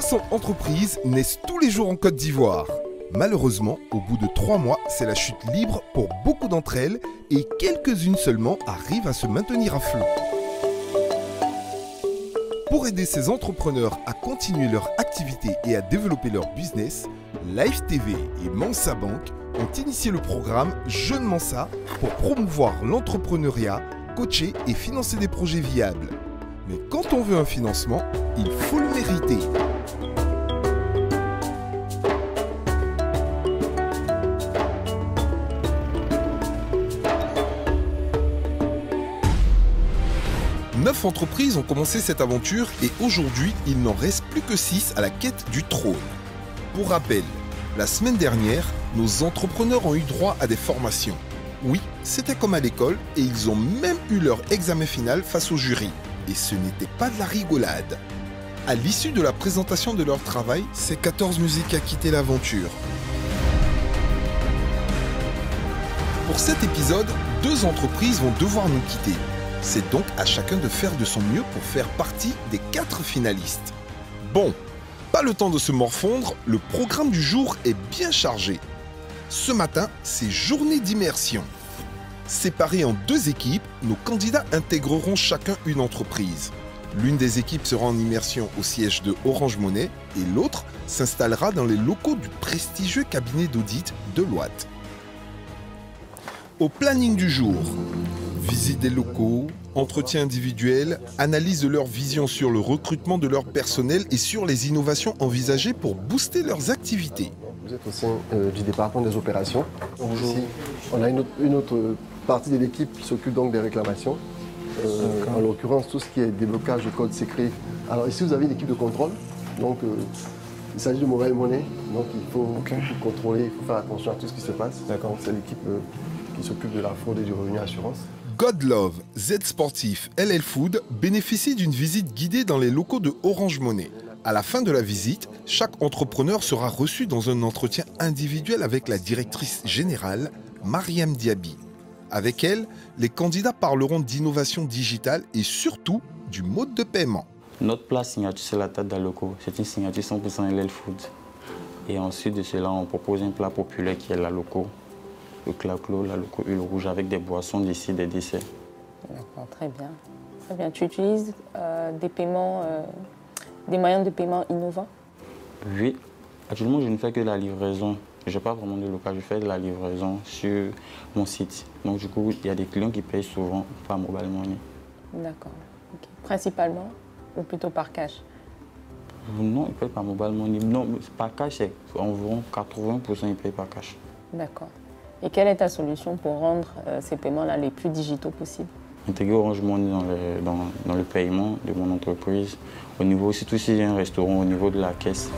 300 entreprises naissent tous les jours en Côte d'Ivoire. Malheureusement, au bout de 3 mois, c'est la chute libre pour beaucoup d'entre elles et quelques-unes seulement arrivent à se maintenir à flot. Pour aider ces entrepreneurs à continuer leur activité et à développer leur business, Live TV et Mansa Bank ont initié le programme Jeune Mansa pour promouvoir l'entrepreneuriat, coacher et financer des projets viables. Mais quand on veut un financement, il faut le mériter. Neuf entreprises ont commencé cette aventure et aujourd'hui, il n'en reste plus que 6 à la quête du trône. Pour rappel, la semaine dernière, nos entrepreneurs ont eu droit à des formations. Oui, c'était comme à l'école et ils ont même eu leur examen final face au jury. Et ce n'était pas de la rigolade. À l'issue de la présentation de leur travail, c'est 14 musiques qui a quitté l'aventure. Pour cet épisode, 2 entreprises vont devoir nous quitter. C'est donc à chacun de faire de son mieux pour faire partie des 4 finalistes. Bon, pas le temps de se morfondre, le programme du jour est bien chargé. Ce matin, c'est journée d'immersion. Séparés en 2 équipes, nos candidats intégreront chacun une entreprise. L'une des équipes sera en immersion au siège de Orange Money et l'autre s'installera dans les locaux du prestigieux cabinet d'audit Deloitte. Au planning du jour, visite des locaux, entretien individuel, analyse de leur vision sur le recrutement de leur personnel et sur les innovations envisagées pour booster leurs activités. Vous êtes au sein du département des opérations. Bonjour. Ici, on a une autre partie de l'équipe qui s'occupe donc des réclamations. En l'occurrence, tout ce qui est déblocage de code secret. Alors ici, vous avez une équipe de contrôle. Donc, il s'agit de mobile money. Donc, il faut contrôler, il faut faire attention à tout ce qui se passe. D'accord. C'est l'équipe qui s'occupe de la fraude et du revenu assurance. Godlove, Z Sportif, LL Food bénéficient d'une visite guidée dans les locaux de Orange Money. À la fin de la visite, chaque entrepreneur sera reçu dans un entretien individuel avec la directrice générale, Mariam Diaby. Avec elle, les candidats parleront d'innovation digitale et surtout du mode de paiement. Notre plat signature, c'est la tarte d'Aloco. C'est une signature 100% LL Food. Et ensuite de cela, on propose un plat populaire qui est l'Aloco. Le claclo, l'Aloco huile rouge avec des boissons d'ici, des desserts. D'accord, très bien. Très bien. Tu utilises des paiements, des moyens de paiement innovants? Oui. Actuellement, je ne fais que la livraison. Je n'ai pas vraiment de local, je fais de la livraison sur mon site. Donc du coup, il y a des clients qui payent souvent par mobile money. D'accord. Okay. Principalement ou plutôt par cash? Non, ils payent par mobile money. Non, par cash, c'est environ 80% ils payent par cash. D'accord. Et quelle est ta solution pour rendre ces paiements-là les plus digitaux possibles? Intégrer Orange Money dans le paiement de mon entreprise. Au niveau, surtout si j'ai un restaurant, au niveau de la caisse.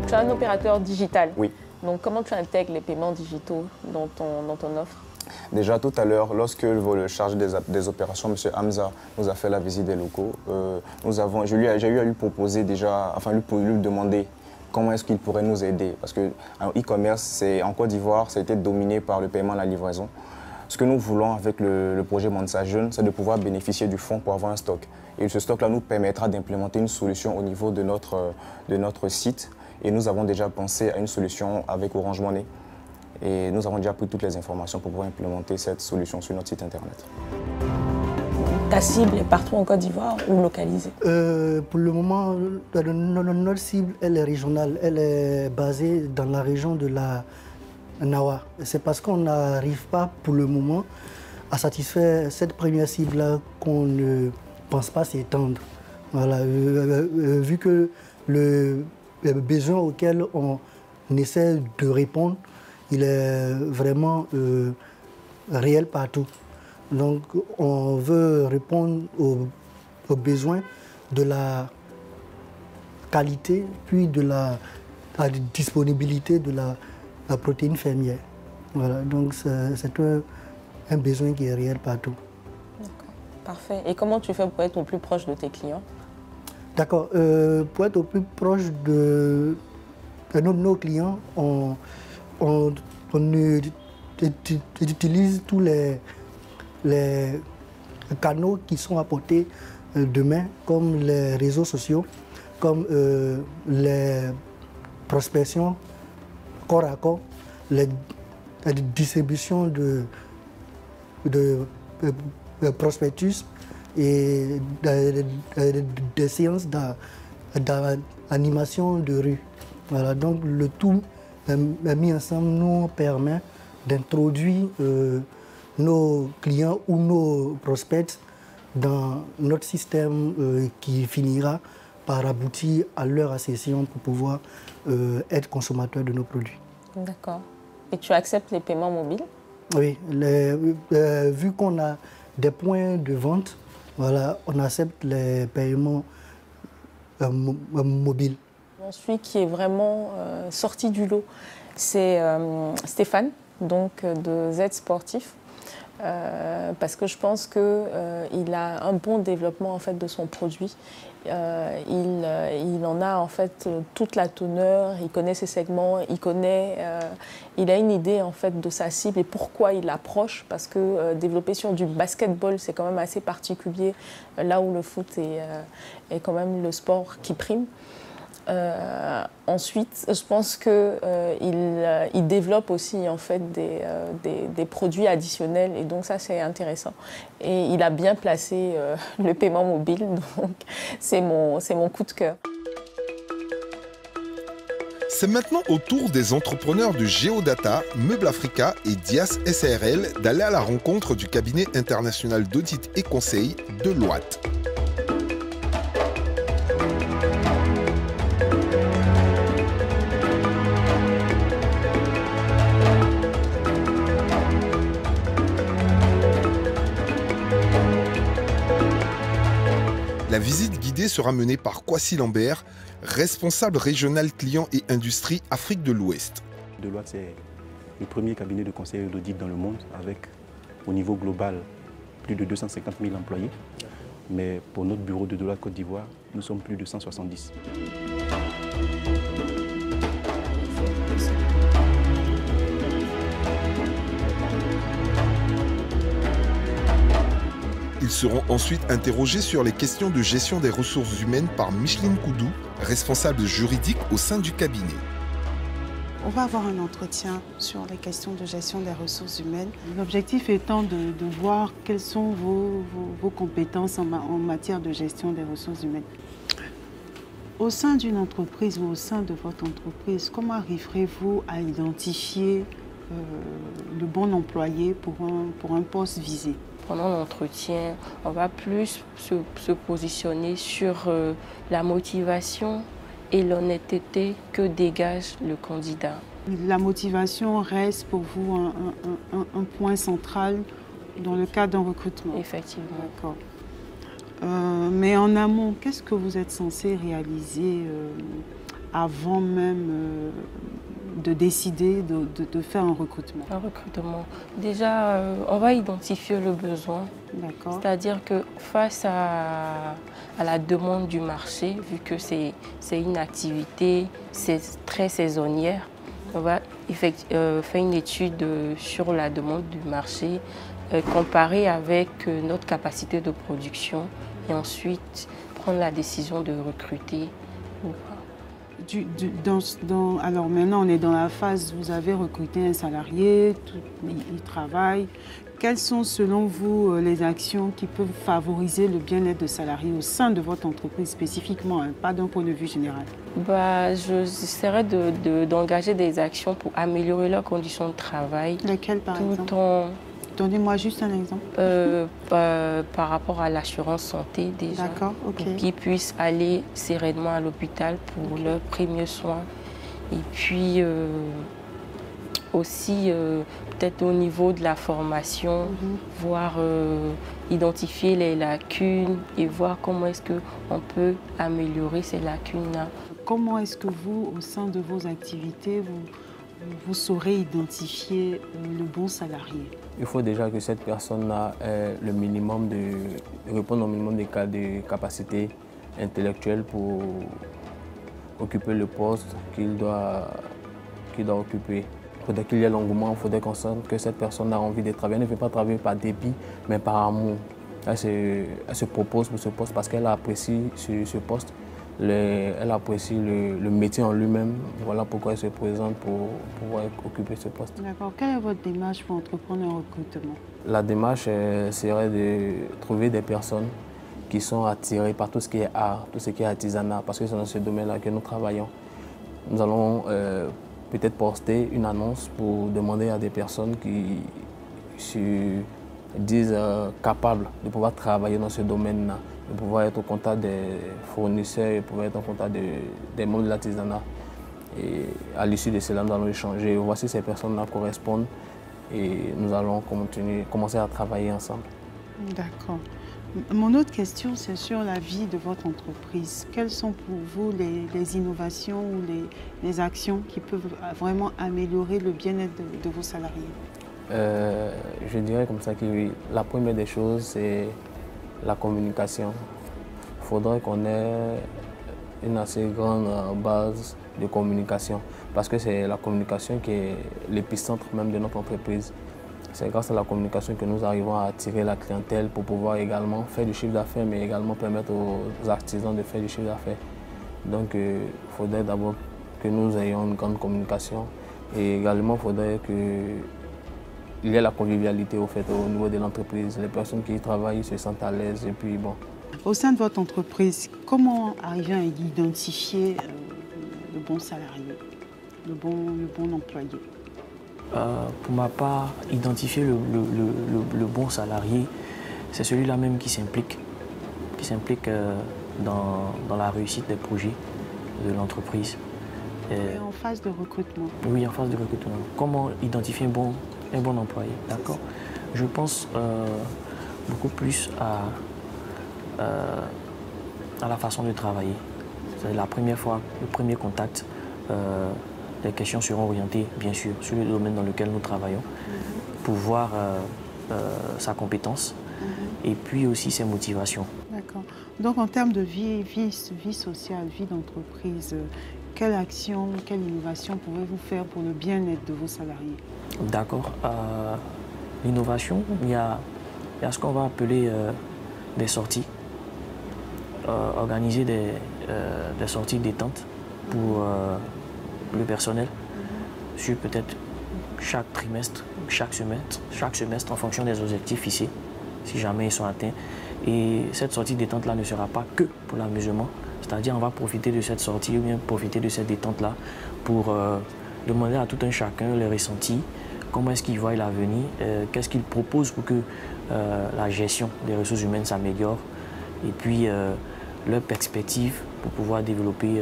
Tu es un opérateur digital. Oui. Donc comment tu intègres les paiements digitaux dans ton offre? Déjà tout à l'heure, lorsque le chargé des opérations, M. Hamza, nous a fait la visite des locaux, j'ai eu à lui proposer déjà, enfin lui demander comment est-ce qu'il pourrait nous aider. Parce que e-commerce, en Côte d'Ivoire, ça a été dominé par le paiement à la livraison. Ce que nous voulons avec le projet Mansa Jeune, c'est de pouvoir bénéficier du fonds pour avoir un stock. Et ce stock-là nous permettra d'implémenter une solution au niveau de notre site. Et nous avons déjà pensé à une solution avec Orange Money. Et nous avons déjà pris toutes les informations pour pouvoir implémenter cette solution sur notre site internet. Ta cible est partout en Côte d'Ivoire ou localisée? Pour le moment, notre cible, elle est régionale. Elle est basée dans la région de la Nawa. C'est parce qu'on n'arrive pas pour le moment à satisfaire cette première cible-là qu'on ne pense pas s'étendre. Voilà. Vu que le besoin auquel on essaie de répondre, il est vraiment réel partout. Donc on veut répondre aux besoins de la qualité, puis de la disponibilité de la protéine fermière. Voilà, donc c'est un besoin qui est réel partout. D'accord, parfait. Et comment tu fais pour être au plus proche de tes clients? D'accord, pour être au plus proche de nos clients, on utilise tous les canaux qui sont à portée de main, comme les réseaux sociaux, comme les prospections corps à corps, les distributions de prospectus et des séances d'animation de rue. Voilà, donc le tout mis ensemble nous permet d'introduire nos clients ou nos prospects dans notre système qui finira par aboutir à leur accession pour pouvoir être consommateurs de nos produits. D'accord. Et tu acceptes les paiements mobiles? Oui, vu qu'on a des points de vente, voilà, on accepte les paiements mobiles. Celui qui est vraiment sorti du lot, c'est Stéphane, donc de Z Sportif. Parce que je pense qu'il a un bon développement en fait, de son produit. Il en a en fait toute la teneur, il connaît ses segments, il a une idée en fait de sa cible et pourquoi il l'approche, parce que développer sur du basketball c'est quand même assez particulier, là où le foot est quand même le sport qui prime. Ensuite, je pense qu'il développe aussi en fait des produits additionnels et donc ça c'est intéressant. Et il a bien placé le paiement mobile, donc c'est mon coup de cœur. C'est maintenant au tour des entrepreneurs de Geodata, Meubles Africa et Dias SARL d'aller à la rencontre du cabinet international d'audit et conseil Deloitte. La visite guidée sera menée par Kwasi Lambert, responsable régional client et industrie Afrique de l'Ouest. Deloitte, c'est le premier cabinet de conseil et d'audit dans le monde avec, au niveau global, plus de 250 000 employés. Mais pour notre bureau de Deloitte Côte d'Ivoire, nous sommes plus de 170. Ils seront ensuite interrogés sur les questions de gestion des ressources humaines par Micheline Koudou, responsable juridique au sein du cabinet. On va avoir un entretien sur les questions de gestion des ressources humaines. L'objectif étant de voir quelles sont vos compétences en matière de gestion des ressources humaines. Au sein d'une entreprise ou au sein de votre entreprise, comment arriverez-vous à identifier le bon employé pour un poste visé? Pendant l'entretien, on va plus se positionner sur la motivation et l'honnêteté que dégage le candidat. La motivation reste pour vous un point central dans le cadre d'un recrutement? Effectivement. D'accord. Mais en amont, qu'est-ce que vous êtes censé réaliser avant même de décider de faire un recrutement? Un recrutement. Déjà, on va identifier le besoin. D'accord. C'est-à-dire que face à la demande du marché, vu que c'est une activité très saisonnière, on va faire une étude sur la demande du marché, comparer avec notre capacité de production et ensuite prendre la décision de recruter ou pas. Alors maintenant, on est dans la phase où vous avez recruté un salarié, il travaille. Quelles sont selon vous les actions qui peuvent favoriser le bien-être des salariés au sein de votre entreprise spécifiquement, hein, pas d'un point de vue général? J'essaierai d'engager des actions pour améliorer leurs conditions de travail. Lesquelles par exemple? Donnez-moi juste un exemple. Par rapport à l'assurance santé déjà. D'accord, ok. Pour qu'ils puissent aller sereinement à l'hôpital pour leurs premiers soins. Et puis aussi peut-être au niveau de la formation, voir identifier les lacunes et voir comment est-ce qu'on peut améliorer ces lacunes-là. Comment est-ce que vous, au sein de vos activités, vous saurez identifier le bon salarié? Il faut déjà que cette personne-là ait le minimum répondre au minimum des cas de capacité intellectuelle pour occuper le poste qu'il doit occuper. Il faudrait qu'il y ait l'engouement, il faudrait qu'on sente que cette personne a envie de travailler. Elle ne veut pas travailler par dépit, mais par amour. Elle se propose pour ce poste parce qu'elle apprécie ce poste Elle apprécie le métier en lui-même. Voilà pourquoi elle se présente pour pouvoir occuper ce poste. D'accord. Quelle est votre démarche pour entreprendre un recrutement? La démarche serait de trouver des personnes qui sont attirées par tout ce qui est art, tout ce qui est artisanat, parce que c'est dans ce domaine-là que nous travaillons. Nous allons peut-être poster une annonce pour demander à des personnes qui se disent capables de pouvoir travailler dans ce domaine-là, de pouvoir être au contact des fournisseurs, de pouvoir être au contact des membres de l'artisanat. Et à l'issue de cela, nous allons échanger. Voici ces personnes-là correspondent et nous allons commencer à travailler ensemble. D'accord. Mon autre question, c'est sur la vie de votre entreprise. Quelles sont pour vous les innovations ou les actions qui peuvent vraiment améliorer le bien-être de vos salariés? Je dirais comme ça que oui. La première des choses, c'est la communication. Il faudrait qu'on ait une assez grande base de communication parce que c'est la communication qui est l'épicentre même de notre entreprise. C'est grâce à la communication que nous arrivons à attirer la clientèle pour pouvoir également faire du chiffre d'affaires, mais également permettre aux artisans de faire du chiffre d'affaires. Donc il faudrait d'abord que nous ayons une grande communication et également il faudrait qu'il y ait la convivialité au niveau de l'entreprise. Les personnes qui y travaillent se sentent à l'aise et puis bon. Au sein de votre entreprise, comment arriver à identifier le bon salarié, le bon employé? Pour ma part, identifier le bon salarié, c'est celui-là même qui s'implique dans la réussite des projets de l'entreprise. Et en phase de recrutement? Oui, en phase de recrutement. Comment identifier un bon employé, d'accord? Je pense beaucoup plus à la façon de travailler. C'est la première fois, le premier contact. Les questions seront orientées, bien sûr, sur le domaine dans lequel nous travaillons, pour voir sa compétence et puis aussi ses motivations. D'accord. Donc, en termes de vie sociale, vie d'entreprise, quelle action, quelle innovation pouvez-vous faire pour le bien-être de vos salariés? D'accord. L'innovation, il y a ce qu'on va appeler des sorties. Organiser des sorties détente pour le personnel sur peut-être chaque trimestre, chaque semestre en fonction des objectifs fixés, si jamais ils sont atteints. Et cette sortie détente-là ne sera pas que pour l'amusement, c'est-à-dire on va profiter de cette sortie ou bien profiter de cette détente-là pour demander à tout un chacun les ressentis, comment est-ce qu'ils voient l'avenir, qu'est-ce qu'ils proposent pour que la gestion des ressources humaines s'améliore et puis leur perspective pour pouvoir développer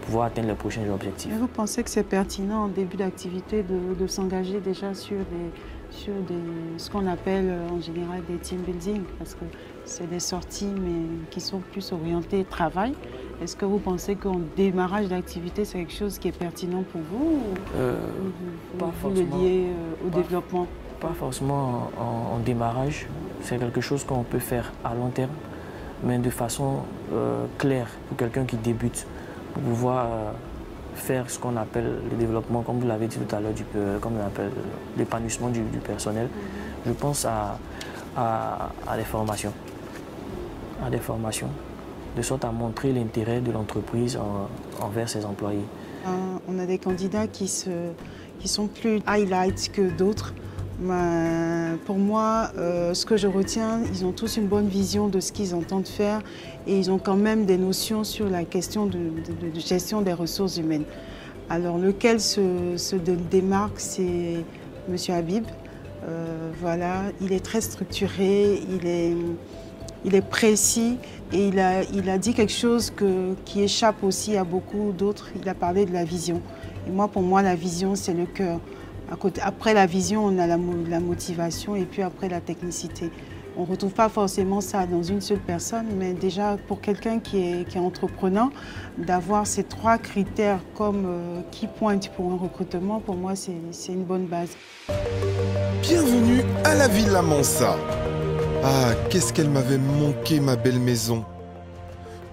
pouvoir atteindre les prochains objectifs. Et vous pensez que c'est pertinent en début d'activité de s'engager déjà sur ce qu'on appelle en général des team building, parce que c'est des sorties mais qui sont plus orientées travail. Est-ce que vous pensez qu'en démarrage d'activité, c'est quelque chose qui est pertinent pour vous ou vous le liez au développement? Pas forcément en démarrage, c'est quelque chose qu'on peut faire à long terme, mais de façon claire pour quelqu'un qui débute, pour pouvoir faire ce qu'on appelle le développement, comme vous l'avez dit tout à l'heure, comme on appelle l'épanouissement du personnel. Je pense à des formations, de sorte à montrer l'intérêt de l'entreprise envers ses employés. On a des candidats qui sont plus highlights que d'autres. Pour moi, ce que je retiens, ils ont tous une bonne vision de ce qu'ils entendent faire et ils ont quand même des notions sur la question de gestion des ressources humaines. Alors, lequel se démarque, c'est M. Habib. Voilà, il est très structuré, il est précis et il a dit quelque chose qui échappe aussi à beaucoup d'autres. Il a parlé de la vision. Et moi, pour moi, la vision, c'est le cœur. Après la vision, on a la motivation et puis après la technicité. On ne retrouve pas forcément ça dans une seule personne, mais déjà pour quelqu'un qui est entrepreneur, d'avoir ces trois critères comme qui pointe pour un recrutement, pour moi, c'est une bonne base. Bienvenue à la Villa Mansa. Ah, qu'est-ce qu'elle m'avait manqué, ma belle maison.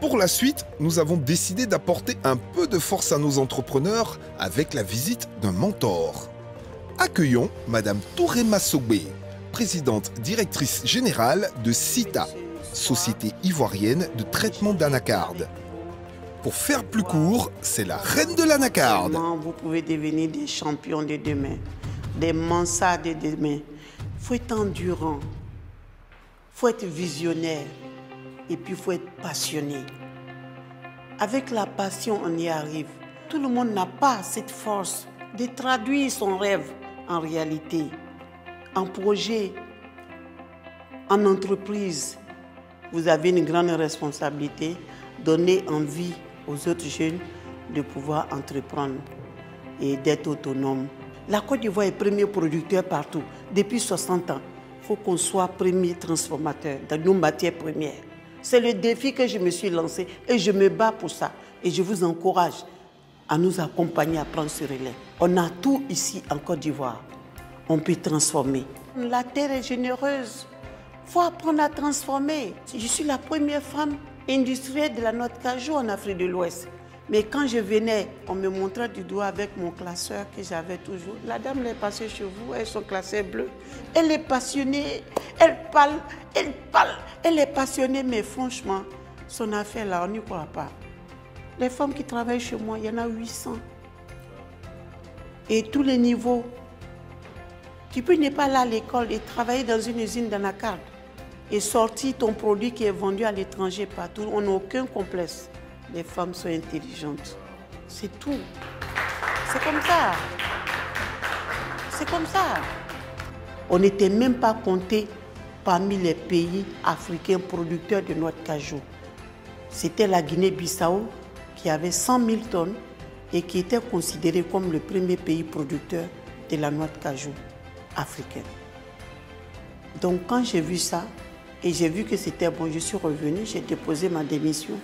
Pour la suite, nous avons décidé d'apporter un peu de force à nos entrepreneurs avec la visite d'un mentor. Accueillons Madame Touré Massobé, présidente directrice générale de CITA, société ivoirienne de traitement d'anacarde. Pour faire plus court, c'est la reine de l'anacarde. Vous pouvez devenir des champions de demain, des mansards de demain. Il faut être endurant, il faut être visionnaire et puis il faut être passionné. Avec la passion, on y arrive. Tout le monde n'a pas cette force de traduire son rêve en réalité, en projet, en entreprise. Vous avez une grande responsabilité, donner envie aux autres jeunes de pouvoir entreprendre et d'être autonomes. La Côte d'Ivoire est premier producteur partout. Depuis 60 ans, il faut qu'on soit premier transformateur dans nos matières premières. C'est le défi que je me suis lancé et je me bats pour ça. Et je vous encourage à nous accompagner à prendre ce relais. On a tout ici en Côte d'Ivoire. On peut transformer. La terre est généreuse. Il faut apprendre à transformer. Je suis la première femme industrielle de la noix de cajou en Afrique de l'Ouest. Mais quand je venais, on me montrait du doigt avec mon classeur que j'avais toujours. La dame est passée chez vous, elle son classeur bleu. Elle est passionnée, elle parle, elle est passionnée, mais franchement, son affaire là, on n'y croit pas. Les femmes qui travaillent chez moi, il y en a 800. Et tous les niveaux. Tu peux ne pas aller à l'école et travailler dans une usine d'anacarde et sortir ton produit qui est vendu à l'étranger partout. On n'a aucun complexe. Les femmes sont intelligentes. C'est tout. C'est comme ça. C'est comme ça. On n'était même pas compté parmi les pays africains producteurs de noix de cajou. C'était la Guinée-Bissau qui avait 100 000 tonnes et qui était considéré comme le premier pays producteur de la noix de cajou africaine. Donc quand j'ai vu ça et j'ai vu que c'était bon, je suis revenue, j'ai déposé ma démission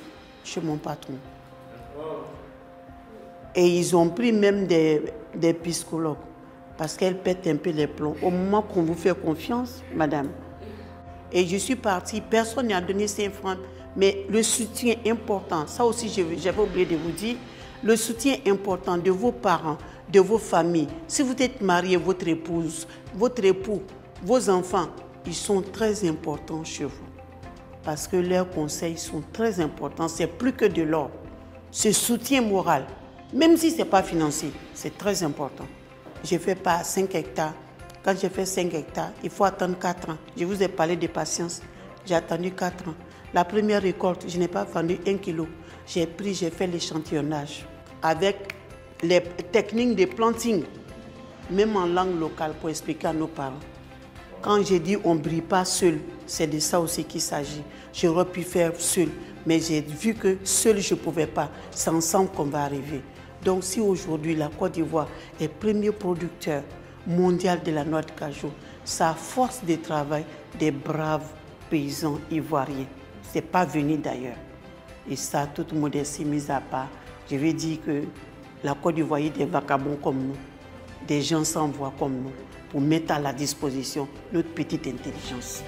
chez mon patron. Et ils ont pris même des psychologues parce qu'elles pètent un peu les plombs. Au moment qu'on vous fait confiance, madame. Et je suis partie, personne n'a donné 5 francs, mais le soutien important, ça aussi j'avais oublié de vous dire, le soutien important de vos parents, de vos familles. Si vous êtes marié, votre épouse, votre époux, vos enfants, ils sont très importants chez vous. Parce que leurs conseils sont très importants, c'est plus que de l'or. Ce soutien moral, même si ce n'est pas financier, c'est très important. Je ne fais pas 5 hectares. Quand j'ai fait 5 hectares, il faut attendre 4 ans. Je vous ai parlé de patience. J'ai attendu 4 ans. La première récolte, je n'ai pas vendu 1 kilo. J'ai fait l'échantillonnage avec les techniques de planting, même en langue locale, pour expliquer à nos parents. Quand j'ai dit on ne brille pas seul, c'est de ça aussi qu'il s'agit. J'aurais pu faire seul, mais j'ai vu que seul je ne pouvais pas. C'est ensemble qu'on va arriver. Donc si aujourd'hui la Côte d'Ivoire est premier producteur mondial de la noix de cajou, c'est à force de travail des braves paysans ivoiriens. Ce n'est pas venu d'ailleurs. Et ça, toute modestie mise à part, je vais dire que la Côte d'Ivoire est des vagabonds comme nous, des gens sans voix comme nous, pour mettre à la disposition notre petite intelligence.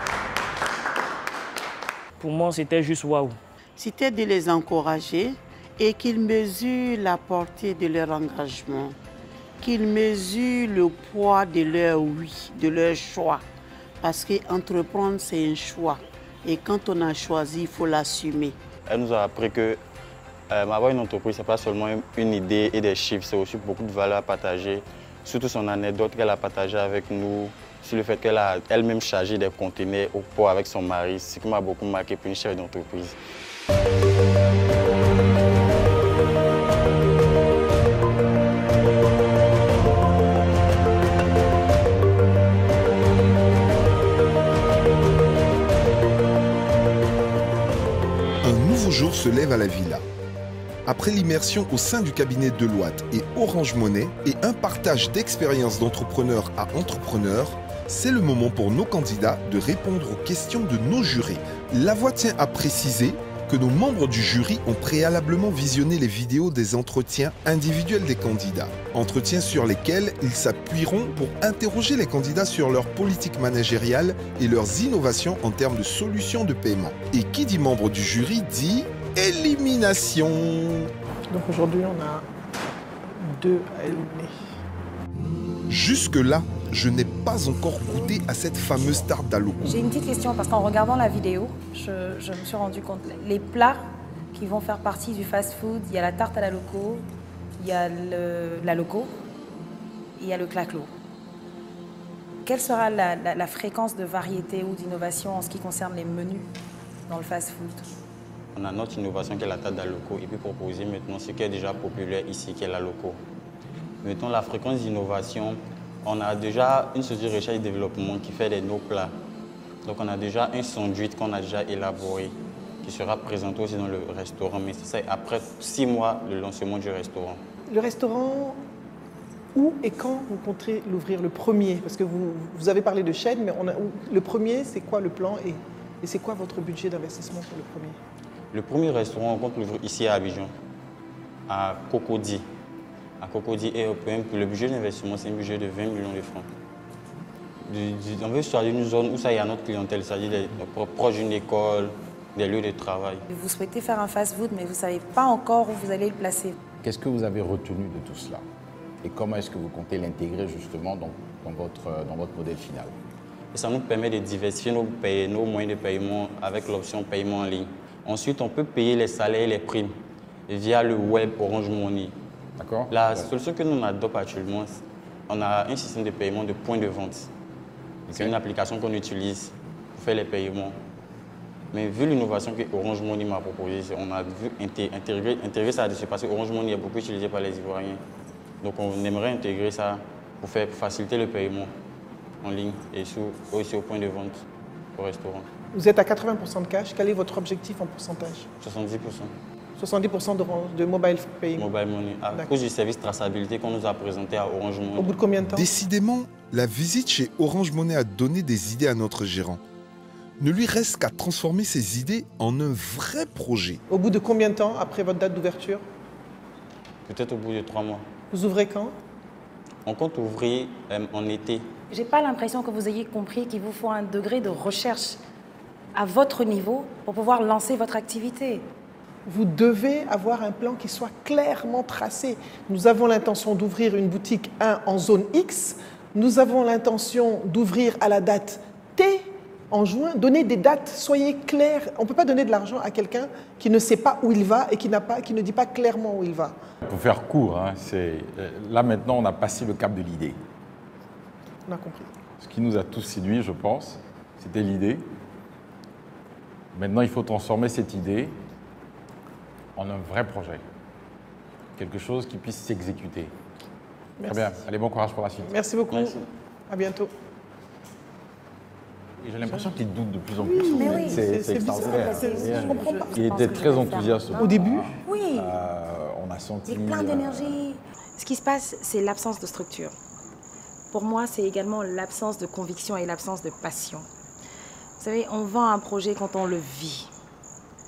Pour moi, c'était juste waouh. C'était de les encourager et qu'ils mesurent la portée de leur engagement, qu'ils mesurent le poids de leur oui, de leur choix. Parce qu'entreprendre, c'est un choix. Et quand on a choisi, il faut l'assumer. Elle nous a appris que avoir une entreprise, ce n'est pas seulement une idée et des chiffres, c'est aussi beaucoup de valeurs à partager. Surtout son anecdote qu'elle a partagée avec nous, sur le fait qu'elle a elle-même chargé des conteneurs au port avec son mari, ce qui m'a beaucoup marqué pour une chef d'entreprise. Un nouveau jour se lève à la villa. Après l'immersion au sein du cabinet Deloitte et Orange Money et un partage d'expériences d'entrepreneur à entrepreneur, c'est le moment pour nos candidats de répondre aux questions de nos jurés. La Voix tient à préciser que nos membres du jury ont préalablement visionné les vidéos des entretiens individuels des candidats. Entretiens sur lesquels ils s'appuieront pour interroger les candidats sur leur politique managériale et leurs innovations en termes de solutions de paiement. Et qui dit membre du jury dit élimination. Donc aujourd'hui, on a 2 à éliminer. Jusque-là, je n'ai pas encore goûté à cette fameuse tarte d'Aloco. J'ai une petite question parce qu'en regardant la vidéo, je me suis rendu compte, les plats qui vont faire partie du fast-food, il y a la tarte à la loco, il y a la loco, il y a le claclo. Quelle sera la fréquence de variété ou d'innovation en ce qui concerne les menus dans le fast-food? On a notre innovation qui est la tarte d'Aloco et puis proposer maintenant ce qui est déjà populaire ici, qui est la loco. Mettons la fréquence d'innovation, on a déjà une société de recherche et développement qui fait nos plats. Donc on a déjà un sandwich qu'on a déjà élaboré, qui sera présenté aussi dans le restaurant. Mais c'est ça, après 6 mois, le lancement du restaurant. Le restaurant, où et quand vous comptez l'ouvrir, le premier? Parce que vous avez parlé de chaîne, mais le premier, c'est quoi le plan et c'est quoi votre budget d'investissement pour le premier? Le premier restaurant, on compte l'ouvrir ici à Abidjan, à Cocody. À Cocody, et le budget d'investissement, c'est un budget de 20 millions de francs. On veut choisir une zone où ça y a notre clientèle, c'est-à-dire proche d'une école, des lieux de travail. Vous souhaitez faire un fast-food, mais vous ne savez pas encore où vous allez le placer. Qu'est-ce que vous avez retenu de tout cela? Et comment est-ce que vous comptez l'intégrer justement dans votre modèle final? Et ça nous permet de diversifier nos moyens de paiement avec l'option paiement en ligne. Ensuite, on peut payer les salaires et les primes via le web Orange Money. D'accord. La solution que nous adoptons actuellement, on a un système de paiement de point de vente. C'est une application qu'on utilise pour faire les paiements. Mais vu l'innovation que Orange Money m'a proposée, on a vu intégrer ça dessus parce que Orange Money est beaucoup utilisé par les Ivoiriens. Donc on aimerait intégrer ça pour faciliter le paiement en ligne et aussi au point de vente au restaurant. Vous êtes à 80% de cash. Quel est votre objectif en pourcentage? 70%. 70% de mobile payment. Mobile money, à cause du service traçabilité qu'on nous a présenté à Orange Money. Au bout de combien de temps? Décidément, la visite chez Orange Money a donné des idées à notre gérant. Ne lui reste qu'à transformer ces idées en un vrai projet. Au bout de combien de temps après votre date d'ouverture? Peut-être au bout de 3 mois. Vous ouvrez quand? On compte ouvrir en été. J'ai pas l'impression que vous ayez compris qu'il vous faut un degré de recherche à votre niveau pour pouvoir lancer votre activité. Vous devez avoir un plan qui soit clairement tracé. Nous avons l'intention d'ouvrir une boutique 1 en zone X. Nous avons l'intention d'ouvrir à la date T en juin. Donnez des dates, soyez clairs. On ne peut pas donner de l'argent à quelqu'un qui ne sait pas où il va et qui ne dit pas clairement où il va. Pour faire court, hein, là maintenant on a passé le cap de l'idée. On a compris. Ce qui nous a tous séduits, je pense, c'était l'idée. Maintenant, il faut transformer cette idée en un vrai projet. Quelque chose qui puisse s'exécuter. Très bien. Allez, bon courage pour la suite. Merci beaucoup. Merci. À bientôt. J'ai l'impression qu'il doute de plus en plus. Mais oui. C'est extraordinaire. Je comprends pas. Il était très enthousiaste. Au début? Oui. On a senti... Il y a plein d'énergie. Ce qui se passe, c'est l'absence de structure. Pour moi, c'est également l'absence de conviction et l'absence de passion. Vous savez, on vend un projet quand on le vit,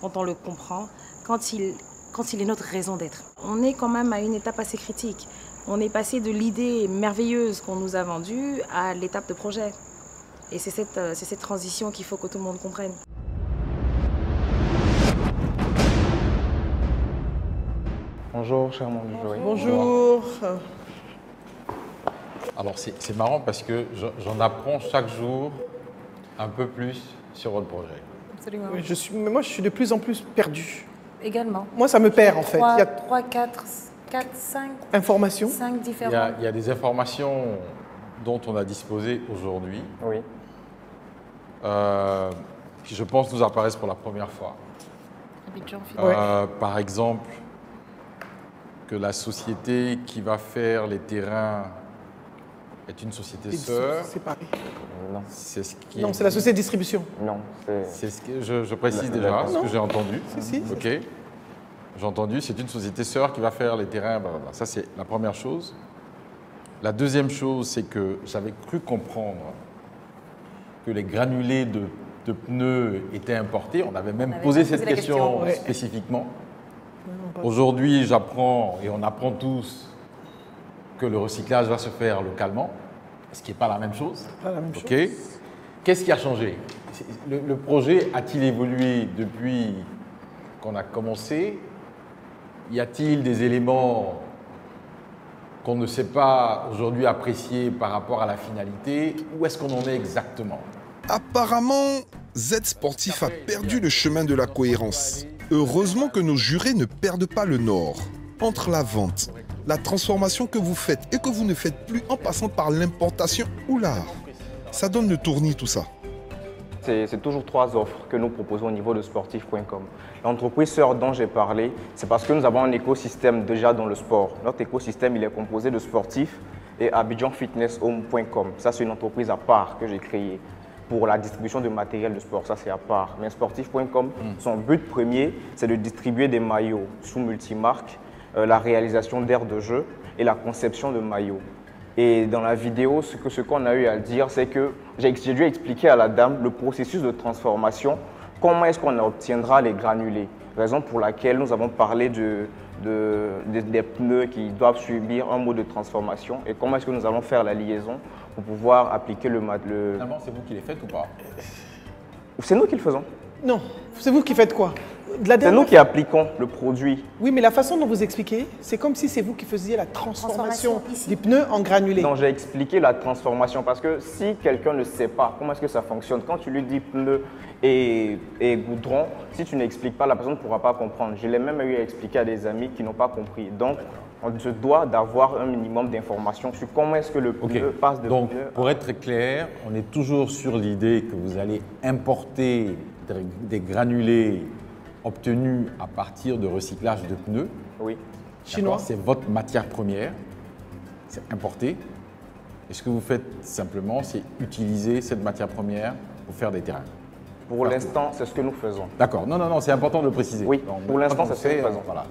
quand on le comprend, quand il est notre raison d'être. On est quand même à une étape assez critique. On est passé de l'idée merveilleuse qu'on nous a vendue à l'étape de projet. Et c'est cette transition qu'il faut que tout le monde comprenne. Bonjour, cher mon Joël. Bonjour. Alors, c'est marrant parce que j'en apprends chaque jour un peu plus sur votre projet. Absolument. Oui, moi, je suis de plus en plus perdu. Également. Moi, ça me perd, en fait. Il y a 3, 4, 5 informations. 5 différentes. Il y a des informations dont on a disposé aujourd'hui. Oui. Qui, je pense, nous apparaissent pour la première fois. Par exemple, que la société qui va faire les terrains est une société sœur. Séparée. Non. C'est ce qui... Non, c'est la société de distribution. Non, c'est ce que je précise déjà, ce que j'ai entendu. Si. Ok. J'ai entendu, c'est une société sœur qui va faire les terrains. Blablabla. Ça, c'est la première chose. La deuxième chose, c'est que j'avais cru comprendre que les granulés de pneus étaient importés. On avait même posé cette question spécifiquement. Aujourd'hui, j'apprends et on apprend tous que le recyclage va se faire localement, ce qui n'est pas la même chose. Pas la même chose. Qu'est-ce qui a changé? Le projet a-t-il évolué depuis qu'on a commencé? Y a-t-il des éléments qu'on ne sait pas aujourd'hui apprécier par rapport à la finalité? Où est-ce qu'on en est exactement? Apparemment, Z Sportif a perdu le chemin de la cohérence. Heureusement que nos jurés ne perdent pas le nord. Entre la vente, la transformation que vous faites et que vous ne faites plus en passant par l'importation, oula, ça donne le tournis tout ça. C'est toujours 3 offres que nous proposons au niveau de sportif.com. L'entreprise sœur dont j'ai parlé, c'est parce que nous avons un écosystème déjà dans le sport. Notre écosystème, il est composé de sportifs et abidjanfitnesshome.com. Ça, c'est une entreprise à part que j'ai créée pour la distribution de matériel de sport. Ça, c'est à part. Mais sportif.com, son but premier, c'est de distribuer des maillots sous multimarques, la réalisation d'aires de jeu et la conception de maillots. Et dans la vidéo, ce qu'on a eu à dire, c'est que j'ai dû expliquer à la dame le processus de transformation, comment est-ce qu'on obtiendra les granulés. Raison pour laquelle nous avons parlé des pneus qui doivent subir un mode de transformation et comment est-ce que nous allons faire la liaison pour pouvoir appliquer le... Finalement, c'est vous qui les faites ou pas? C'est nous qui le faisons. Non, c'est vous qui faites quoi? C'est nous qui appliquons le produit. Oui, mais la façon dont vous expliquez, c'est comme si c'est vous qui faisiez la transformation des pneus en granulés. Non, j'ai expliqué la transformation parce que si quelqu'un ne sait pas comment est-ce que ça fonctionne, quand tu lui dis pneu et goudron, si tu n'expliques pas, la personne ne pourra pas comprendre. Je l'ai même eu à expliquer à des amis qui n'ont pas compris. Donc, on se doit d'avoir un minimum d'informations sur comment est-ce que le pneu passe de Donc, pneu. pour être très clair, on est toujours sur l'idée que vous allez importer des granulés obtenus à partir de recyclage de pneus. Oui. Chinois. C'est votre matière première, c'est importé. Et ce que vous faites simplement, c'est utiliser cette matière première pour faire des terrains. Pour l'instant, c'est ce que nous faisons. D'accord. Non, c'est important de le préciser. Oui, pour l'instant, c'est ce que nous faisons. Voilà.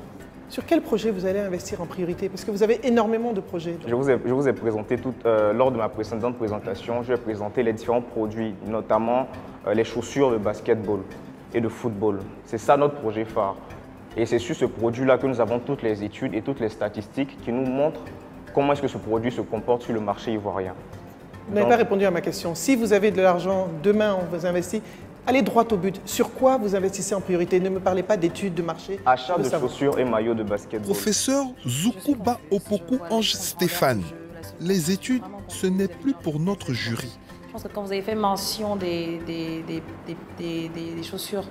Sur quel projet vous allez investir en priorité? Parce que vous avez énormément de projets. Je vous ai présenté lors de ma précédente présentation, je vais présenter les différents produits, notamment les chaussures de basketball et de football. C'est ça notre projet phare. Et c'est sur ce produit-là que nous avons toutes les études et toutes les statistiques qui nous montrent comment est-ce que ce produit se comporte sur le marché ivoirien. Vous n'avez pas répondu à ma question. Si vous avez de l'argent, demain on vous investit, allez droit au but. Sur quoi vous investissez en priorité? Ne me parlez pas d'études de marché. Achat de chaussures et maillots de basketball. Professeur Zukuba Opoku Ange Stéphane, les études, ce n'est plus pour notre jury. Je pense que quand vous avez fait mention des chaussures,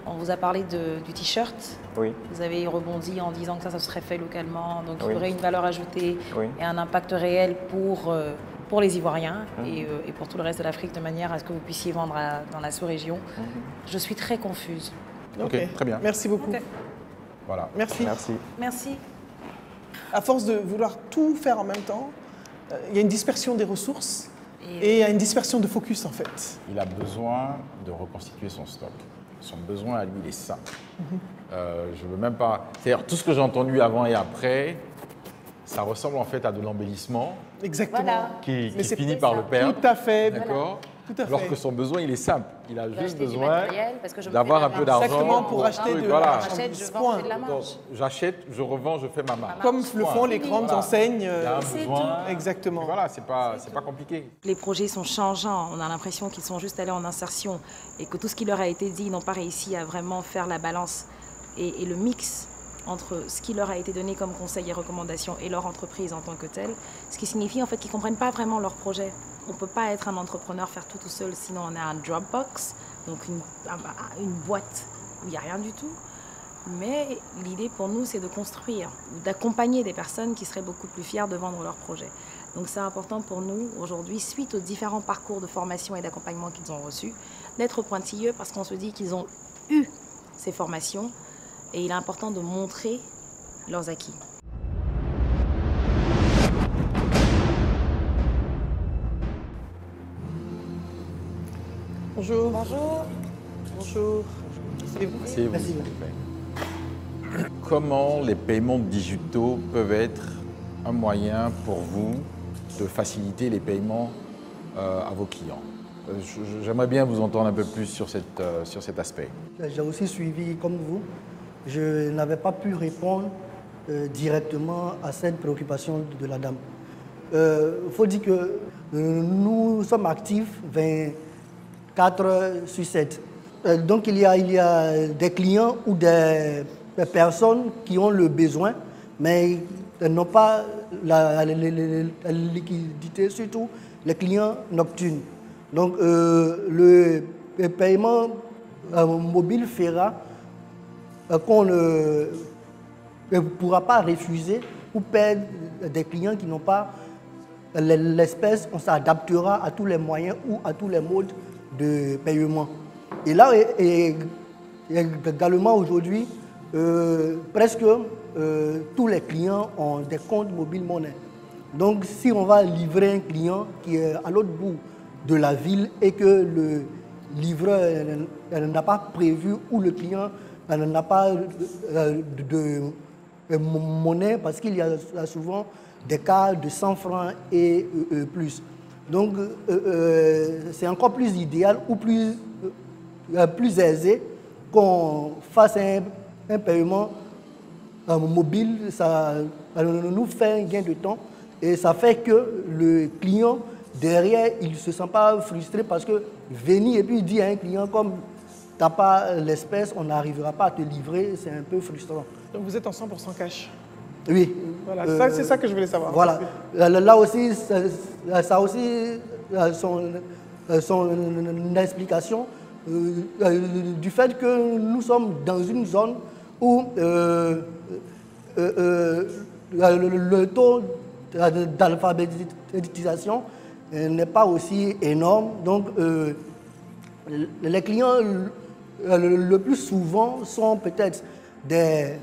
on vous a parlé du t-shirt. Oui. Vous avez rebondi en disant que ça serait fait localement. Donc Oui. il y aurait une valeur ajoutée Oui. et un impact réel pour les Ivoiriens et pour tout le reste de l'Afrique, de manière à ce que vous puissiez vendre dans la sous-région. Je suis très confuse. Ok, très bien. Merci beaucoup. Ok. Voilà. Merci. Merci. À force de vouloir tout faire en même temps, il y a une dispersion des ressources et il y a une dispersion de focus en fait. Il a besoin de reconstituer son stock. Son besoin à lui, il est ça. Je veux même pas... C'est-à-dire, tout ce que j'ai entendu avant et après, ça ressemble en fait à de l'embellissement. Exactement. Voilà. Qui Mais c'est finit par le perdre. Tout à fait. D'accord. Tout à fait. Alors que son besoin, il est simple. Il a juste acheter du besoin matériel parce que je me d'avoir fais un de peu l'argent. d'argent. Exactement, pour acheter de voilà. J'achète, je vends, Point. je fais de la Donc, marge. j'achète, je revends, je fais ma marge. Comme le font les grandes Voilà. enseignes. Il y a un besoin. Exactement. Et voilà, c'est pas compliqué. Les projets sont changeants. On a l'impression qu'ils sont juste allés en insertion et que tout ce qui leur a été dit, ils n'ont pas réussi à vraiment faire la balance et le mix entre ce qui leur a été donné comme conseils et recommandations et leur entreprise en tant que telle, ce qui signifie en fait qu'ils ne comprennent pas vraiment leur projet. On ne peut pas être un entrepreneur, faire tout seul, sinon on a un Dropbox, donc une boîte où il n'y a rien du tout. Mais l'idée pour nous, c'est de construire, d'accompagner des personnes qui seraient beaucoup plus fières de vendre leur projet. Donc c'est important pour nous aujourd'hui, suite aux différents parcours de formation et d'accompagnement qu'ils ont reçus, d'être pointilleux parce qu'on se dit qu'ils ont eu ces formations et il est important de montrer leurs acquis. Bonjour. Bonjour. Bonjour. C'est vous. C'est vous, s'il vous plaît. Comment les paiements digitaux peuvent être un moyen pour vous de faciliter les paiements à vos clients? J'aimerais bien vous entendre un peu plus sur cet aspect. J'ai aussi suivi comme vous. Je n'avais pas pu répondre directement à cette préoccupation de la dame. Il faut dire que nous sommes actifs 24 heures sur 7. Donc il y a des clients ou des personnes qui ont le besoin, mais n'ont pas la liquidité, surtout les clients nocturnes. Donc le paiement mobile fera qu'on ne pourra pas refuser ou perdre des clients qui n'ont pas l'espèce. On s'adaptera à tous les moyens ou à tous les modes de paiement. Et là, également aujourd'hui, presque tous les clients ont des comptes mobile monnaie. Donc si on va livrer un client qui est à l'autre bout de la ville et que le livreur n'a pas prévu ou le client n'a pas de monnaie, parce qu'il y a souvent des cas de 100 francs et plus. Donc c'est encore plus idéal ou plus aisé qu'on fasse un paiement mobile. Ça nous fait un gain de temps et ça fait que le client derrière, il ne se sent pas frustré, parce que venir et puis dire à un client comme tu n'as pas l'espèce, on n'arrivera pas à te livrer, c'est un peu frustrant. Donc vous être en 100% cash? Oui. Voilà, c'est ça que je voulais savoir. Voilà. Là aussi, ça a aussi son explication du fait que nous sommes dans une zone où le taux d'alphabétisation n'est pas aussi énorme. Donc, les clients le plus souvent sont peut-être des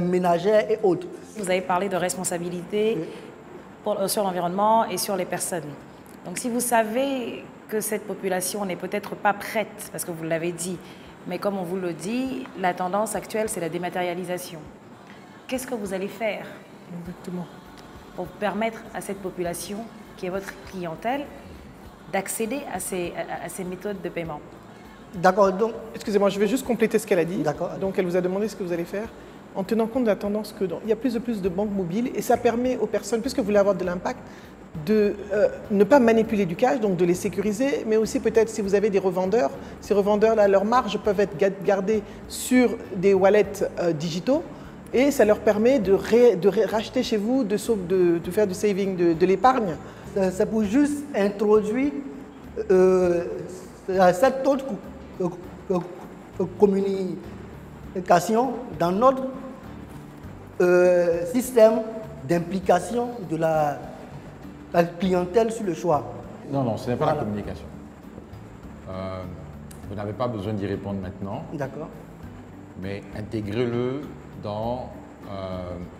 ménagères et autres. Vous avez parlé de responsabilité sur l'environnement et sur les personnes. Donc si vous savez que cette population n'est peut-être pas prête, parce que vous l'avez dit, mais comme on vous le dit, la tendance actuelle, c'est la dématérialisation. Qu'est-ce que vous allez faire pour permettre à cette population, qui est votre clientèle, d'accéder à ces méthodes de paiement? D'accord, donc... Excusez-moi, je vais juste compléter ce qu'elle a dit. D'accord. Donc elle vous a demandé ce que vous allez faire, en tenant compte de la tendance qu'il y a plus en plus de banques mobiles, et ça permet aux personnes, puisque vous voulez avoir de l'impact, de ne pas manipuler du cash, donc de les sécuriser, mais aussi peut-être si vous avez des revendeurs, ces revendeurs-là, leurs marges peuvent être gardées sur des wallets digitaux, et ça leur permet de racheter chez vous, de faire du saving, de l'épargne. C'est pour juste introduire cette autre communication dans notre système d'implication de la clientèle sur le choix. Non, ce n'est pas la communication. Vous n'avez pas besoin d'y répondre maintenant. D'accord. Mais intégrez-le dans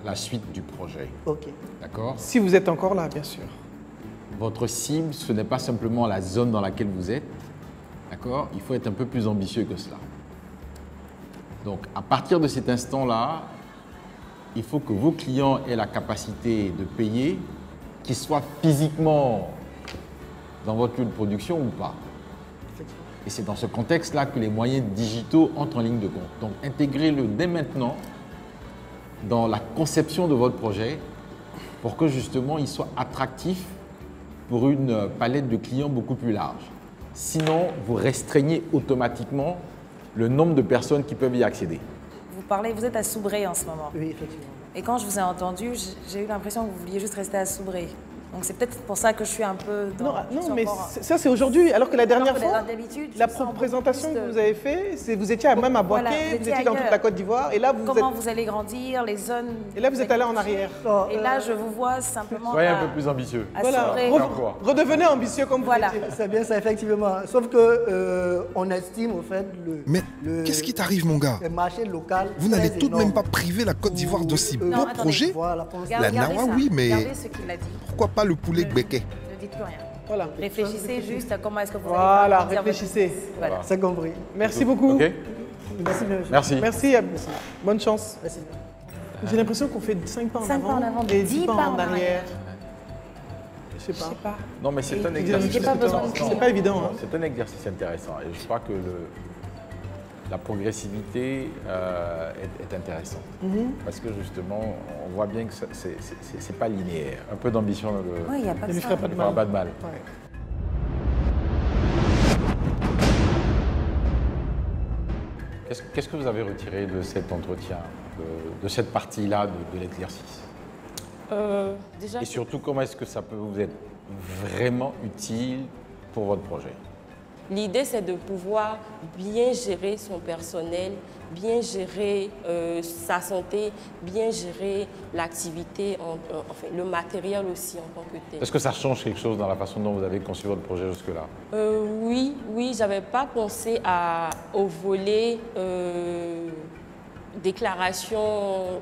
la suite du projet. Ok. D'accord? Si vous êtes encore là, bien sûr. Votre cible, ce n'est pas simplement la zone dans laquelle vous êtes. D'accord? Il faut être un peu plus ambitieux que cela. Donc, à partir de cet instant-là, il faut que vos clients aient la capacité de payer, qu'ils soient physiquement dans votre lieu de production ou pas. Et c'est dans ce contexte-là que les moyens digitaux entrent en ligne de compte. Donc, intégrez-le dès maintenant dans la conception de votre projet pour que justement il soit attractif pour une palette de clients beaucoup plus large. Sinon, vous restreignez automatiquement le nombre de personnes qui peuvent y accéder. Vous êtes à Soubré en ce moment. Oui, effectivement. Et quand je vous ai entendu, j'ai eu l'impression que vous vouliez juste rester à Soubré. Donc c'est peut-être pour ça que je suis un peu... Non, mais ça c'est aujourd'hui, alors que la dernière fois, la présentation que vous avez faite, vous étiez même à Boaké, vous étiez dans toute la Côte d'Ivoire, et là vous allez grandir, les zones... Et là vous êtes allé en arrière. Et là je vous vois simplement... Soyez un peu plus ambitieux. Voilà, redevenez ambitieux comme vous l'étiez. C'est bien ça, effectivement. Sauf que on estime au fait Mais qu'est-ce qui t'arrive, mon gars? Le marché local. Vous n'allez tout de même pas priver la Côte d'Ivoire de si beaux projets? La Nawa, oui, mais pourquoi pas le poulet gbeke? Ne dites plus rien. Voilà. Réfléchissez juste à comment est-ce que vous allez... Voilà, réfléchissez. Voilà. C'est compris. Merci beaucoup. Okay. Merci. Merci. Bonne chance. Merci. J'ai l'impression qu'on fait 5 pas en avant et 10 pas en arrière. Je sais pas. Non, mais c'est un exercice. C'est pas évident. Hein. C'est un exercice intéressant. Et je crois que la progressivité est intéressante. Parce que justement, on voit bien que c'est pas linéaire. Un peu d'ambition ne lui ferait pas de mal. Ouais. Qu'est-ce que vous avez retiré de cet entretien, de cette partie-là de l'exercice? Déjà, et surtout, comment est-ce que ça peut vous être vraiment utile pour votre projet? L'idée, c'est de pouvoir bien gérer son personnel, bien gérer sa santé, bien gérer l'activité, enfin, le matériel aussi en tant que tel. Est-ce que ça change quelque chose dans la façon dont vous avez conçu votre projet jusque-là? Oui, je n'avais pas pensé au volet déclaration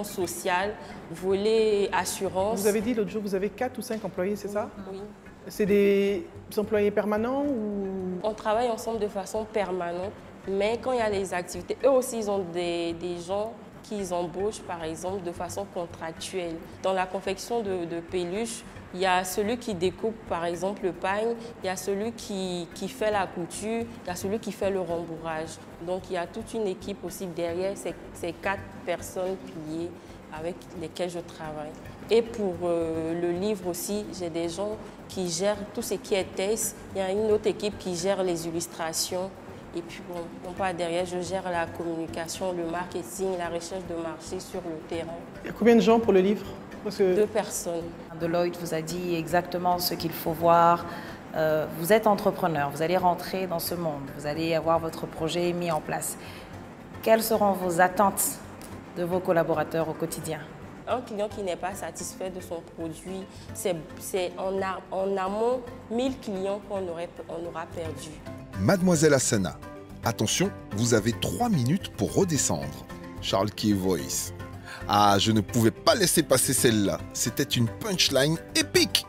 sociale, volet assurance. Vous avez dit l'autre jour, vous avez 4 ou 5 employés, c'est ça? Oui. C'est des employés permanents ou... On travaille ensemble de façon permanente, mais quand il y a les activités, eux aussi, ils ont des gens qu'ils embauchent, par exemple, de façon contractuelle. Dans la confection de peluches, il y a celui qui découpe, par exemple, le pagne, il y a celui qui fait la couture, il y a celui qui fait le rembourrage. Donc, il y a toute une équipe aussi derrière ces 4 personnes piliers avec lesquelles je travaille. Et pour le livre aussi, j'ai des gens qui gèrent tout ce qui est test. Il y a une autre équipe qui gère les illustrations. Et puis, bon, on part derrière, je gère la communication, le marketing, la recherche de marché sur le terrain. Il y a combien de gens pour le livre? Parce que... 2 personnes. Deloitte vous a dit exactement ce qu'il faut voir. Vous êtes entrepreneur, vous allez rentrer dans ce monde, vous allez avoir votre projet mis en place. Quelles seront vos attentes de vos collaborateurs au quotidien? Un client qui n'est pas satisfait de son produit, c'est en amont 1000 clients qu'on aura perdu. Mademoiselle Hassana, attention, vous avez 3 minutes pour redescendre. Charles Key Voice. Ah, je ne pouvais pas laisser passer celle-là. C'était une punchline épique.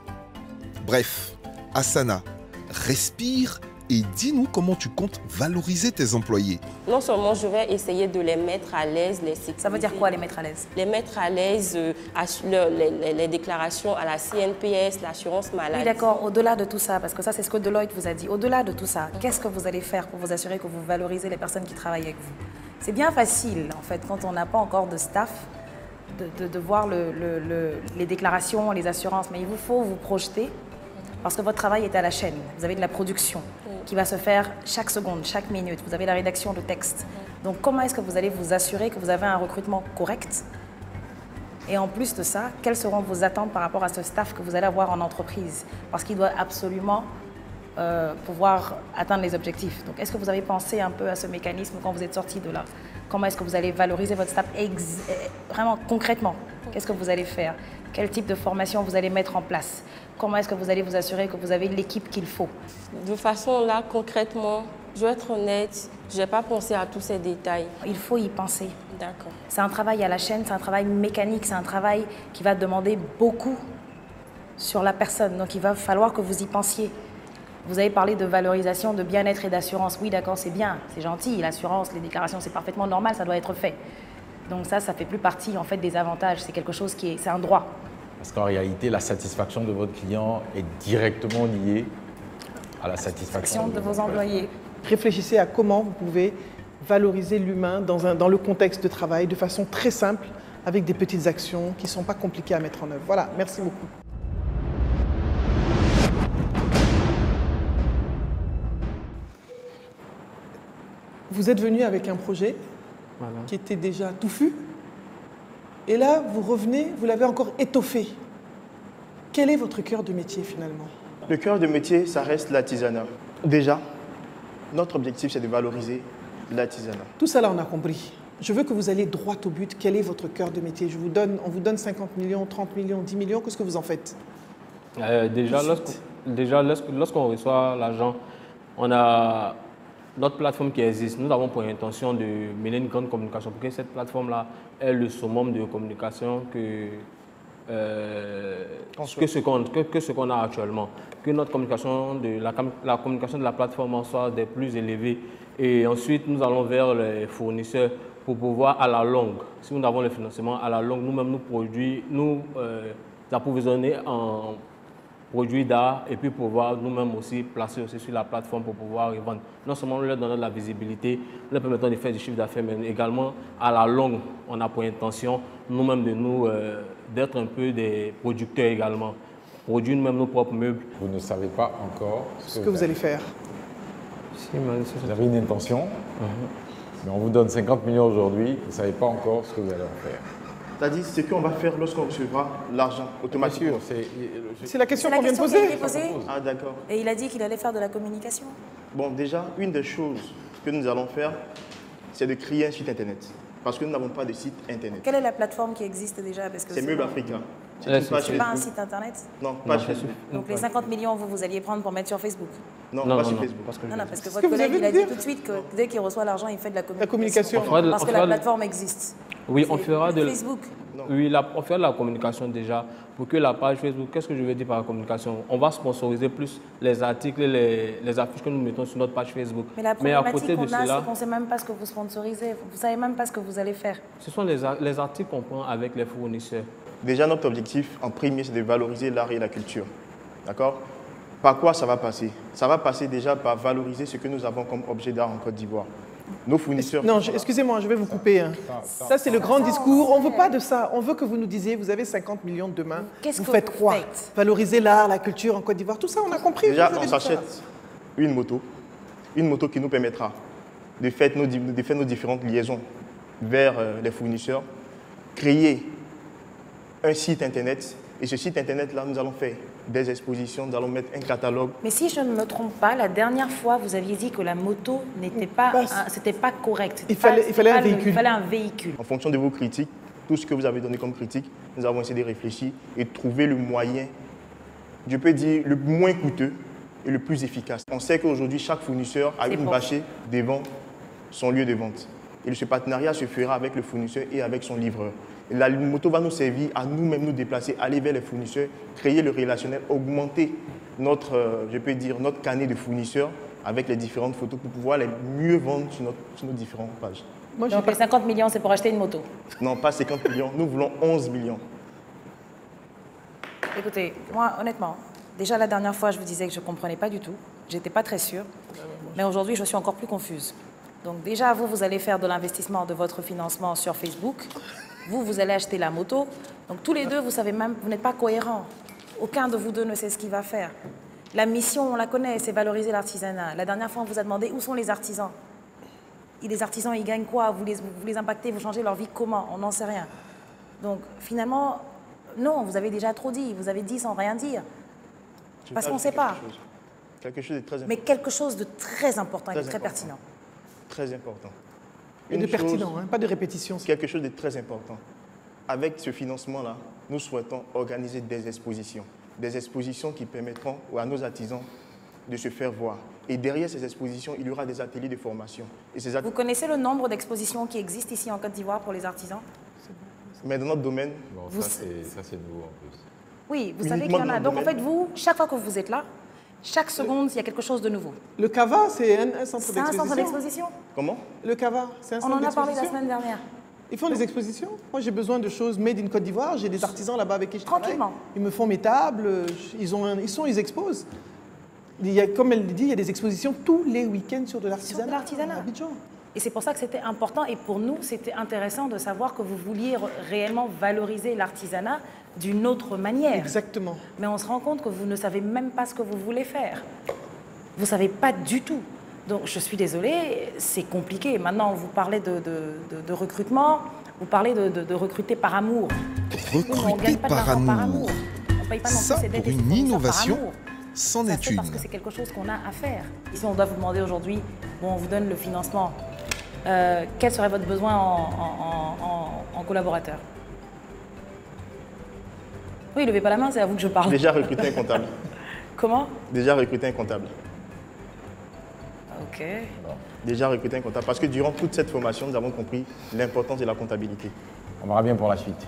Bref, Hassana, respire et dis-nous comment tu comptes valoriser tes employés. Non seulement je vais essayer de les mettre à l'aise, les sécuriser. Ça veut dire quoi, les mettre à l'aise? Les mettre à l'aise, les déclarations à la CNPS, l'assurance maladie. Oui, d'accord. Au-delà de tout ça, parce que ça, c'est ce que Deloitte vous a dit. Au-delà de tout ça, qu'est-ce que vous allez faire pour vous assurer que vous valorisez les personnes qui travaillent avec vous? C'est bien facile, en fait, quand on n'a pas encore de staff, de voir les déclarations, les assurances. Mais il vous faut vous projeter, parce que votre travail est à la chaîne. Vous avez de la production qui va se faire chaque seconde, chaque minute. Vous avez la rédaction de texte. Donc, comment est-ce que vous allez vous assurer que vous avez un recrutement correct? Et en plus de ça, quelles seront vos attentes par rapport à ce staff que vous allez avoir en entreprise? Parce qu'il doit absolument pouvoir atteindre les objectifs. Donc, est-ce que vous avez pensé un peu à ce mécanisme quand vous êtes sorti de là? Comment est-ce que vous allez valoriser votre staff vraiment concrètement? Qu'est-ce que vous allez faire? Quel type de formation vous allez mettre en place? Comment est-ce que vous allez vous assurer que vous avez l'équipe qu'il faut? De façon là, concrètement, je vais être honnête, je n'ai pas pensé à tous ces détails. Il faut y penser. D'accord. C'est un travail à la chaîne, c'est un travail mécanique, c'est un travail qui va demander beaucoup sur la personne. Donc il va falloir que vous y pensiez. Vous avez parlé de valorisation, de bien-être et d'assurance. Oui, d'accord, c'est bien, c'est gentil. L'assurance, les déclarations, c'est parfaitement normal, ça doit être fait. Donc ça fait plus partie en fait des avantages. C'est quelque chose c'est un droit. Parce qu'en réalité, la satisfaction de votre client est directement liée à la satisfaction de vos employés. Réfléchissez à comment vous pouvez valoriser l'humain dans le contexte de travail de façon très simple, avec des petites actions qui ne sont pas compliquées à mettre en œuvre. Voilà, merci beaucoup. Vous êtes venu avec un projet qui était déjà touffu. Et là, vous revenez, vous l'avez encore étoffé. Quel est votre cœur de métier finalement? Le cœur de métier, ça reste l'artisanat. Déjà, notre objectif, c'est de valoriser l'artisanat. Tout ça là, on a compris. Je veux que vous alliez droit au but. Quel est votre cœur de métier? On vous donne 50 millions, 30 millions, 10 millions. Qu'est-ce que vous en faites? Déjà, lorsqu'on reçoit l'argent, on a notre plateforme qui existe. Nous avons pour intention de mener une grande communication pour que cette plateforme-là ait le summum de communication que ce qu'on a actuellement. Que notre communication, la communication de la plateforme soit des plus élevées. Et ensuite, nous allons vers les fournisseurs pour pouvoir, à la longue, si nous avons le financement, à la longue, nous-mêmes nous approvisionner en produits d'art et puis pouvoir nous-mêmes aussi placer aussi sur la plateforme pour pouvoir y vendre. Non seulement leur donner de la visibilité, leur permettant de faire du chiffre d'affaires, mais également à la longue, on a pour intention nous-mêmes d'être un peu des producteurs également. Produire nous-mêmes nos propres meubles. Vous ne savez pas encore ce que vous allez faire. Vous avez une intention, mais on vous donne 50 millions aujourd'hui, vous ne savez pas encore ce que vous allez en faire. C'est-à-dire ce qu'on va faire lorsqu'on recevra l'argent automatiquement. C'est la question C'est qu'on la vient de question qui poser. a été posée. Ah d'accord. Et il a dit qu'il allait faire de la communication. Bon, déjà, une des choses que nous allons faire, c'est de créer un site internet. Parce que nous n'avons pas de site internet. Quelle est la plateforme qui existe déjà? C'est Meubles Africa. C'est pas un site internet? Non, pas Facebook. Donc les 50 millions, vous alliez prendre pour mettre sur Facebook? Non, pas sur Facebook. Non, parce que votre collègue, il a dit tout de suite que dès qu'il reçoit l'argent, il fait de la communication. Parce que la plateforme existe. Oui, on fera de Facebook. Oui, on fera de la communication déjà. Pour que la page Facebook, qu'est-ce que je veux dire par la communication? On va sponsoriser plus les articles, les affiches que nous mettons sur notre page Facebook. Mais la problématique qu'on a, c'est cela, qu'on ne sait même pas ce que vous sponsorisez. Vous ne savez même pas ce que vous allez faire. ce sont les articles qu'on prend avec les fournisseurs. Déjà, notre objectif en premier, c'est de valoriser l'art et la culture. D'accord? Par quoi ça va passer? Ça va passer déjà par valoriser ce que nous avons comme objet d'art en Côte d'Ivoire. Nos fournisseurs... Non, excusez-moi, je vais vous couper. Ça, c'est le grand discours. On ne veut pas de ça. On veut que vous nous disiez, vous avez 50 millions demain. Qu'est-ce vous que faites vous quoi? faites? Valoriser l'art, la culture en Côte d'Ivoire. Tout ça, on a compris. Déjà, on s'achète une moto qui nous permettra de faire nos différentes liaisons vers les fournisseurs, créer un site internet. Et ce site internet-là, nous allons faire des expositions, nous allons mettre un catalogue. Mais si je ne me trompe pas, la dernière fois, vous aviez dit que la moto n'était pas, c'était pas correct. Il fallait un véhicule. Il fallait un véhicule. En fonction de vos critiques, tout ce que vous avez donné comme critique, nous avons essayé de réfléchir et de trouver le moyen, je peux dire, le moins coûteux et le plus efficace. On sait qu'aujourd'hui, chaque fournisseur a une bâchée devant son lieu de vente. Et ce partenariat se fera avec le fournisseur et avec son livreur. La moto va nous servir à nous-mêmes nous déplacer, aller vers les fournisseurs, créer le relationnel, augmenter notre, je peux dire, notre carnet de fournisseurs avec les différentes photos pour pouvoir les mieux vendre sur nos différentes pages. Donc les 50 millions, c'est pour acheter une moto? Non, pas 50 millions, nous voulons 11 millions. Écoutez, moi, honnêtement, déjà la dernière fois, je vous disais que je ne comprenais pas du tout. Je n'étais pas très sûre. Mais aujourd'hui, je suis encore plus confuse. Donc déjà, vous allez faire de l'investissement de votre financement sur Facebook. Vous allez acheter la moto. Donc tous les deux, vous savez même, vous n'êtes pas cohérents. Aucun de vous deux ne sait ce qu'il va faire. La mission, on la connaît, c'est valoriser l'artisanat. La dernière fois, on vous a demandé où sont les artisans. Et les artisans, ils gagnent quoi? Vous les impactez, vous changez leur vie comment? On n'en sait rien. Donc finalement, non, vous avez déjà trop dit. Vous avez dit sans rien dire. Parce qu'on ne sait pas. Quelque chose de très important. Mais quelque chose de très important et de très pertinent. Très important. Et de pertinent, pas de répétition. Quelque chose de très important. Avec ce financement-là, nous souhaitons organiser des expositions. Des expositions qui permettront à nos artisans de se faire voir. Et derrière ces expositions, il y aura des ateliers de formation. Et Vous connaissez le nombre d'expositions qui existent ici en Côte d'Ivoire pour les artisans? Mais dans notre domaine... Bon, ça, c'est nouveau en plus. Oui, vous savez qu'il y en a. Donc en fait, vous, chaque fois que vous êtes là, chaque seconde, il y a quelque chose de nouveau. Le CAVA, c'est un centre d'exposition. C'est un centre d'exposition. Comment? Le CAVA, c'est un centre d'exposition. On en a parlé la semaine dernière. Ils font des expositions. Moi, j'ai besoin de choses made in Côte d'Ivoire. J'ai des artisans là-bas avec qui je travaille. Tranquillement. Ils me font mes tables. Ils exposent. Comme elle dit, il y a des expositions tous les week-ends sur de l'artisanat. Sur de l'artisanat. Et c'est pour ça que c'était important. Et pour nous, c'était intéressant de savoir que vous vouliez réellement valoriser l'artisanat d'une autre manière. Exactement. Mais on se rend compte que vous ne savez même pas ce que vous voulez faire. Vous ne savez pas du tout. Donc, je suis désolée, c'est compliqué. Maintenant, vous parlez de recrutement, vous parlez de recruter par amour. Recruter par amour. On paye pas non plus ça, ses dettes pour et une ses innovation, par amour. c'en est une. Parce que c'est quelque chose qu'on a à faire. Ici, on doit vous demander aujourd'hui, bon, on vous donne le financement. Quel serait votre besoin en collaborateur? Oui, levez pas la main, c'est à vous que je parle. Déjà recruter un comptable. Comment? Déjà recruter un comptable. Ok. Déjà recruter un comptable. Parce que durant toute cette formation, nous avons compris l'importance de la comptabilité. On verra bien pour la suite.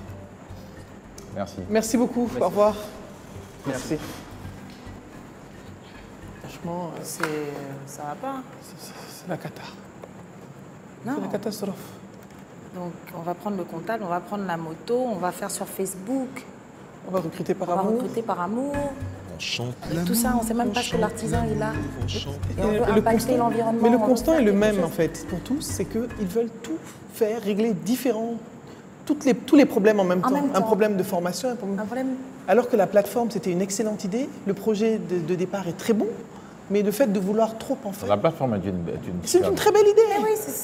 Merci. Merci beaucoup. Merci. Au revoir. Merci. Franchement, ça va pas. C'est la cata. Non. C'est la catastrophe. Donc, on va prendre le comptable, on va prendre la moto, on va faire sur Facebook. On va recruter par amour. On va recruter par amour. On chante tout ça, on ne sait même pas ce que l'artisan est là. Et on veut impacter l'environnement. Mais le constant est le même, en fait, pour tous, c'est qu'ils veulent tout faire, régler différent, tous les problèmes en même temps. Un problème de formation, un problème... Alors que la plateforme, c'était une excellente idée. Le projet de départ est très bon. Mais le fait de vouloir trop en faire... La plateforme est C'est une très belle idée.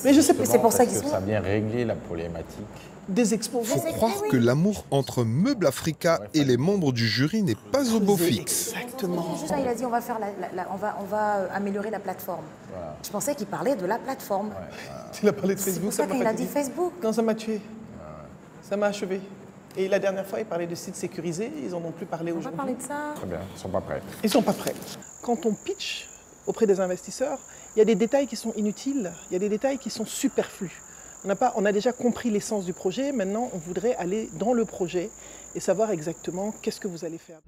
Mais je sais pas. C'est pour ça qu'ils sont... Ça vient régler la problématique. Des exposants. Faut croire que l'amour entre Meubles Africa et les membres du jury n'est pas au beau fixe. Exactement. Juste là, il a dit on va faire on va améliorer la plateforme. Voilà. Je pensais qu'il parlait de la plateforme. Il a parlé de Facebook. C'est pour ça qu'il a dit Facebook. Non, ça m'a tué. Ça m'a achevé. Et la dernière fois, il parlait de sites sécurisés. Ils n'en ont plus parlé aujourd'hui. On va parler de ça. Très bien, ils ne sont pas prêts. Ils ne sont pas prêts. Quand on pitch auprès des investisseurs, il y a des détails qui sont inutiles, il y a des détails qui sont superflus. On a déjà compris l'essence du projet, maintenant on voudrait aller dans le projet et savoir exactement qu'est-ce que vous allez faire.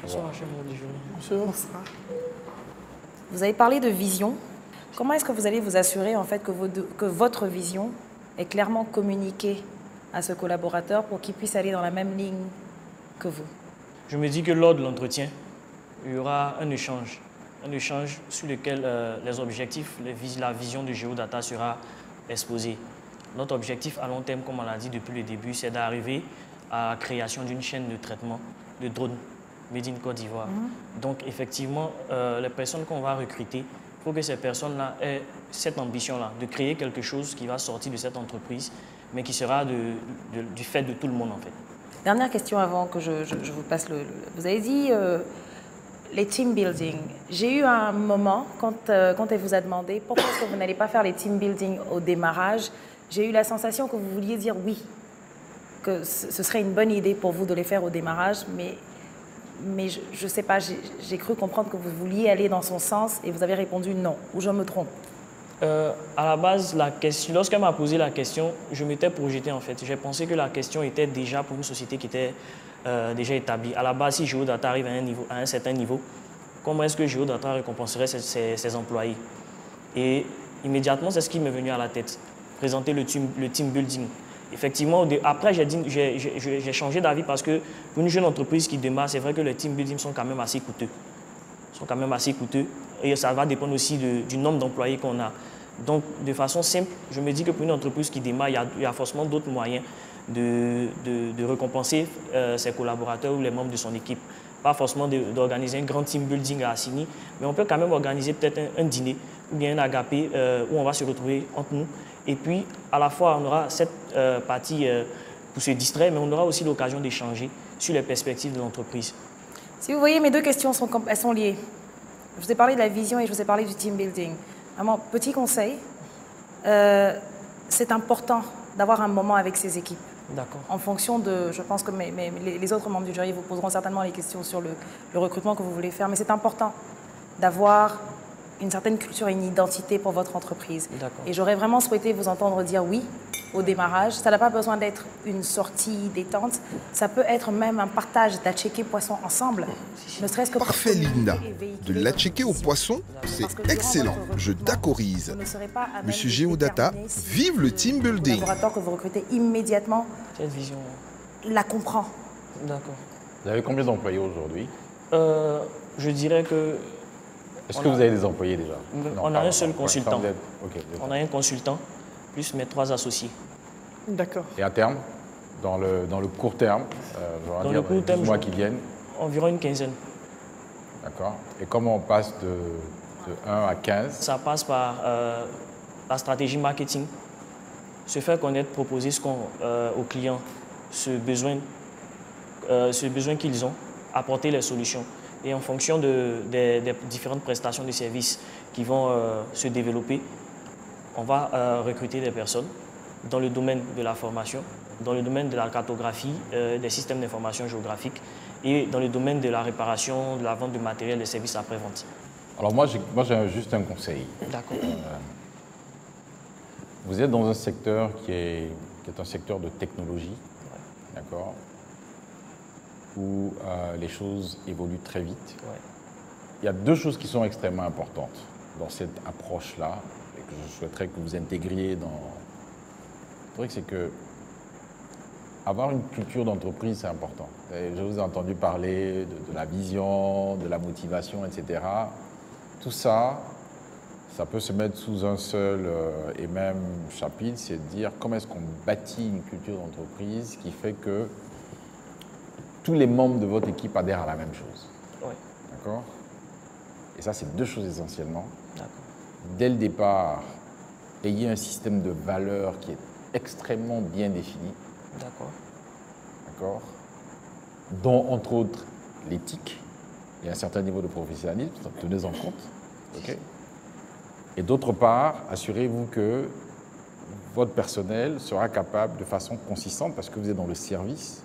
Bonsoir, cher Bonjour. Bonsoir. Vous avez parlé de vision. Comment est-ce que vous allez vous assurer en fait que votre vision est clairement communiquée à ce collaborateur pour qu'il puisse aller dans la même ligne que vous? Je me dis que lors de l'entretien, il y aura un échange sur lequel les objectifs, la vision de Géodata sera exposée. Notre objectif à long terme, comme on l'a dit depuis le début, c'est d'arriver à la création d'une chaîne de traitement de drones made in Côte d'Ivoire. Donc effectivement, les personnes qu'on va recruter, il faut que ces personnes-là aient cette ambition-là, de créer quelque chose qui va sortir de cette entreprise, mais qui sera du fait de tout le monde en fait. Dernière question avant que je vous passe Vous avez dit les team building. J'ai eu un moment, quand elle vous a demandé pourquoi est-ce que vous n'allez pas faire les team building au démarrage, j'ai eu la sensation que vous vouliez dire oui, que ce serait une bonne idée pour vous de les faire au démarrage, mais je ne sais pas, j'ai cru comprendre que vous vouliez aller dans son sens et vous avez répondu non, ou je me trompe. À la base, lorsqu'elle m'a posé la question, je m'étais projeté en fait. J'ai pensé que la question était déjà pour une société qui était déjà établie. À la base, si Géodata arrive à un certain niveau, comment est-ce que Géodata récompenserait ses employés? Et immédiatement, c'est ce qui m'est venu à la tête, présenter le team building. Effectivement, après, j'ai changé d'avis parce que pour une jeune entreprise qui démarre, c'est vrai que les team building sont quand même assez coûteux. Et ça va dépendre aussi du nombre d'employés qu'on a. Donc, de façon simple, je me dis que pour une entreprise qui démarre, il y a forcément d'autres moyens de récompenser ses collaborateurs ou les membres de son équipe. Pas forcément d'organiser un grand team building à Assini, mais on peut quand même organiser peut-être un dîner ou bien un agapé où on va se retrouver entre nous. Et puis, à la fois, on aura cette partie pour se distraire, mais on aura aussi l'occasion d'échanger sur les perspectives de l'entreprise. Si vous voyez, mes deux questions elles sont liées. Je vous ai parlé de la vision et je vous ai parlé du team building. Vraiment, petit conseil, c'est important d'avoir un moment avec ses équipes. D'accord. En fonction de, je pense que les autres membres du jury vous poseront certainement les questions sur le recrutement que vous voulez faire, mais c'est important d'avoir une certaine culture et une identité pour votre entreprise. Et j'aurais vraiment souhaité vous entendre dire oui au démarrage. Ça n'a pas besoin d'être une sortie détente. Ça peut être même un partage d'atchéké poisson ensemble. Ne serait-ce que parfait, Linda. De l'atchéké au poisson, c'est excellent. Je d'accorise. Monsieur Géodata, vive le team building. Le collaborateur que vous recrutez immédiatement cette vision la comprend. D'accord. Vous avez combien d'employés aujourd'hui? Je dirais que... Est-ce que vous avez des employés déjà? On a un seul consultant. On a un consultant, plus mes 3 associés. D'accord. Et à terme, dans le court terme, dans le court terme, mois qui viennent? Environ une quinzaine. D'accord. Et comment on passe de 1 à 15? Ça passe par la stratégie marketing, se faire connaître, proposer aux clients ce besoin qu'ils ont, apporter les solutions. Et en fonction des différentes prestations de services qui vont se développer, on va recruter des personnes dans le domaine de la formation, dans le domaine de la cartographie, des systèmes d'information géographique et dans le domaine de la réparation, de la vente de matériel et services après-vente. Alors moi j'ai juste un conseil. D'accord. Vous êtes dans un secteur qui est un secteur de technologie, d'accord, où les choses évoluent très vite. Ouais. Il y a 2 choses qui sont extrêmement importantes dans cette approche-là et que je souhaiterais que vous intégriez dans... Le truc, c'est que avoir une culture d'entreprise, c'est important. Je vous ai entendu parler de la vision, de la motivation, etc. Tout ça, ça peut se mettre sous un seul et même chapitre, c'est de dire comment est-ce qu'on bâtit une culture d'entreprise qui fait que tous les membres de votre équipe adhèrent à la même chose. Oui. D'accord? Et ça, c'est deux choses essentiellement. D'accord. Dès le départ, ayez un système de valeurs qui est extrêmement bien défini. D'accord. D'accord? Dont, entre autres, l'éthique et un certain niveau de professionnalisme, tenez-en compte. Okay? Et d'autre part, assurez-vous que votre personnel sera capable de façon consistante, parce que vous êtes dans le service,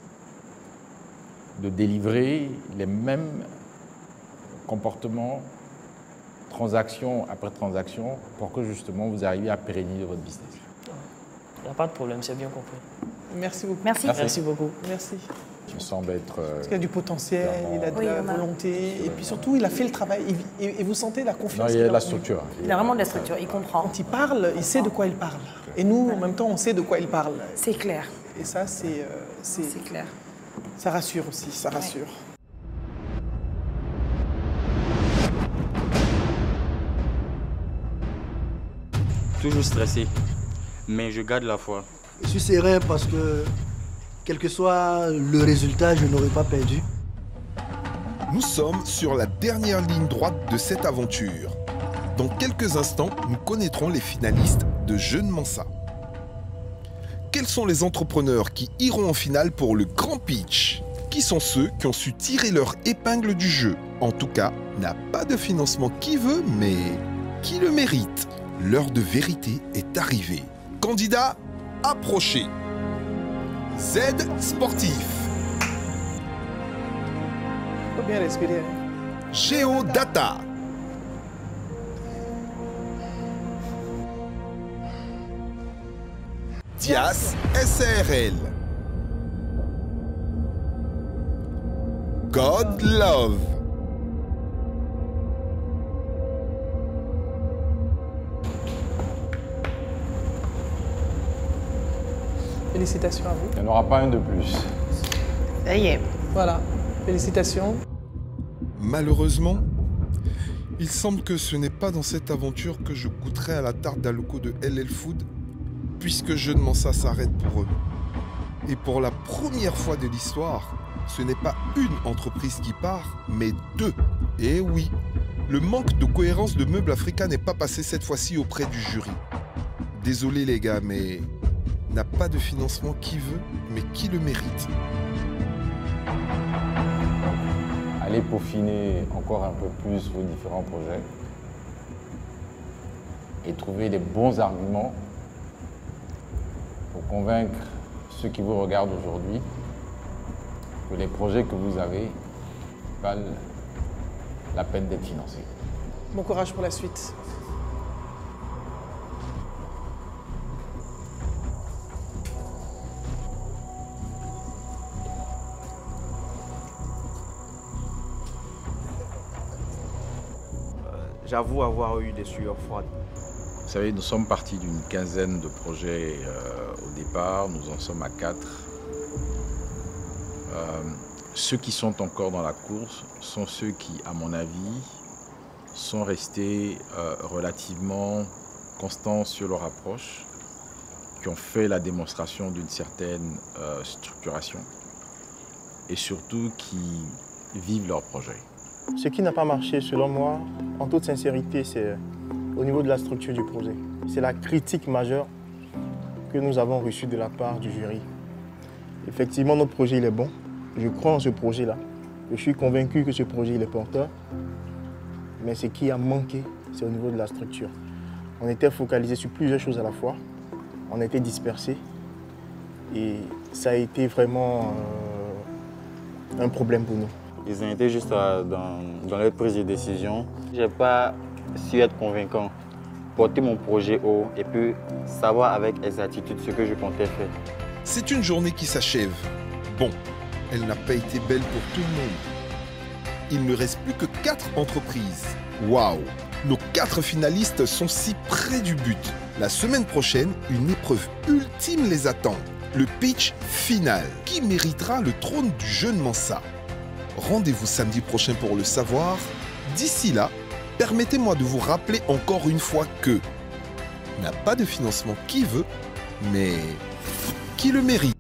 de délivrer les mêmes comportements, transaction après transaction, pour que justement vous arriviez à pérenniser votre business. Il n'y a pas de problème, c'est bien compris. Merci beaucoup. Merci. Merci beaucoup. Merci. Il me semble être... Parce qu'il a du potentiel, il a de la volonté, et puis surtout, il a fait le travail. Et vous sentez la confiance. Non, il y a de la structure. Il a vraiment de la structure, il comprend. Quand il parle, il sait de quoi il parle. Et nous, en même temps, on sait de quoi il parle. C'est clair. Et ça, c'est clair. Ça rassure aussi, ça rassure. Toujours stressé, mais je garde la foi. Je suis serein parce que, quel que soit le résultat, je n'aurais pas perdu. Nous sommes sur la dernière ligne droite de cette aventure. Dans quelques instants, nous connaîtrons les finalistes de Jeunes Mensa. Quels sont les entrepreneurs qui iront en finale pour le Grand Pitch? Qui sont ceux qui ont su tirer leur épingle du jeu? En tout cas, n'a pas de financement qui veut, mais qui le mérite. L'heure de vérité est arrivée. Candidats, approchez. Z Sportif. Faut bien respirer. Géodata. Dias SRL. God Love. Félicitations à vous. Il n'y en aura pas un de plus. Ça y est. Voilà. Félicitations. Malheureusement, il semble que ce n'est pas dans cette aventure que je goûterai à la tarte d'Aloco de LL Food, puisque Jeunes Mensa s'arrête pour eux. Et pour la première fois de l'histoire, ce n'est pas une entreprise qui part, mais deux. Et oui, le manque de cohérence de Meubles Africa n'est pas passé cette fois-ci auprès du jury. Désolé les gars, mais n'a pas de financement qui veut, mais qui le mérite. Allez peaufiner encore un peu plus vos différents projets et trouver les bons arguments pour convaincre ceux qui vous regardent aujourd'hui que les projets que vous avez valent la peine d'être financés. Bon courage pour la suite. J'avoue avoir eu des sueurs froides. Vous savez, nous sommes partis d'une quinzaine de projets au départ, nous en sommes à 4. Ceux qui sont encore dans la course sont ceux qui, à mon avis, sont restés relativement constants sur leur approche, qui ont fait la démonstration d'une certaine structuration et surtout qui vivent leur projet. Ce qui n'a pas marché, selon moi, en toute sincérité, c'est au niveau de la structure du projet. C'est la critique majeure que nous avons reçue de la part du jury. Effectivement, notre projet il est bon. Je crois en ce projet-là. Je suis convaincu que ce projet il est porteur. Mais ce qui a manqué, c'est au niveau de la structure. On était focalisé sur plusieurs choses à la fois. On était dispersés. Et ça a été vraiment un problème pour nous. Ils ont été juste dans leur prise de décision. Je n'ai pas su être convaincant, porter mon projet haut et puis savoir avec exactitude ce que je comptais faire. C'est une journée qui s'achève. Bon, elle n'a pas été belle pour tout le monde. Il ne reste plus que 4 entreprises. Waouh! Nos 4 finalistes sont si près du but. La semaine prochaine, une épreuve ultime les attend. Le pitch final. Qui méritera le trône du Jeune Mensa? Rendez-vous samedi prochain pour le savoir. D'ici là, permettez-moi de vous rappeler encore une fois que n'a pas de financement qui veut, mais qui le mérite.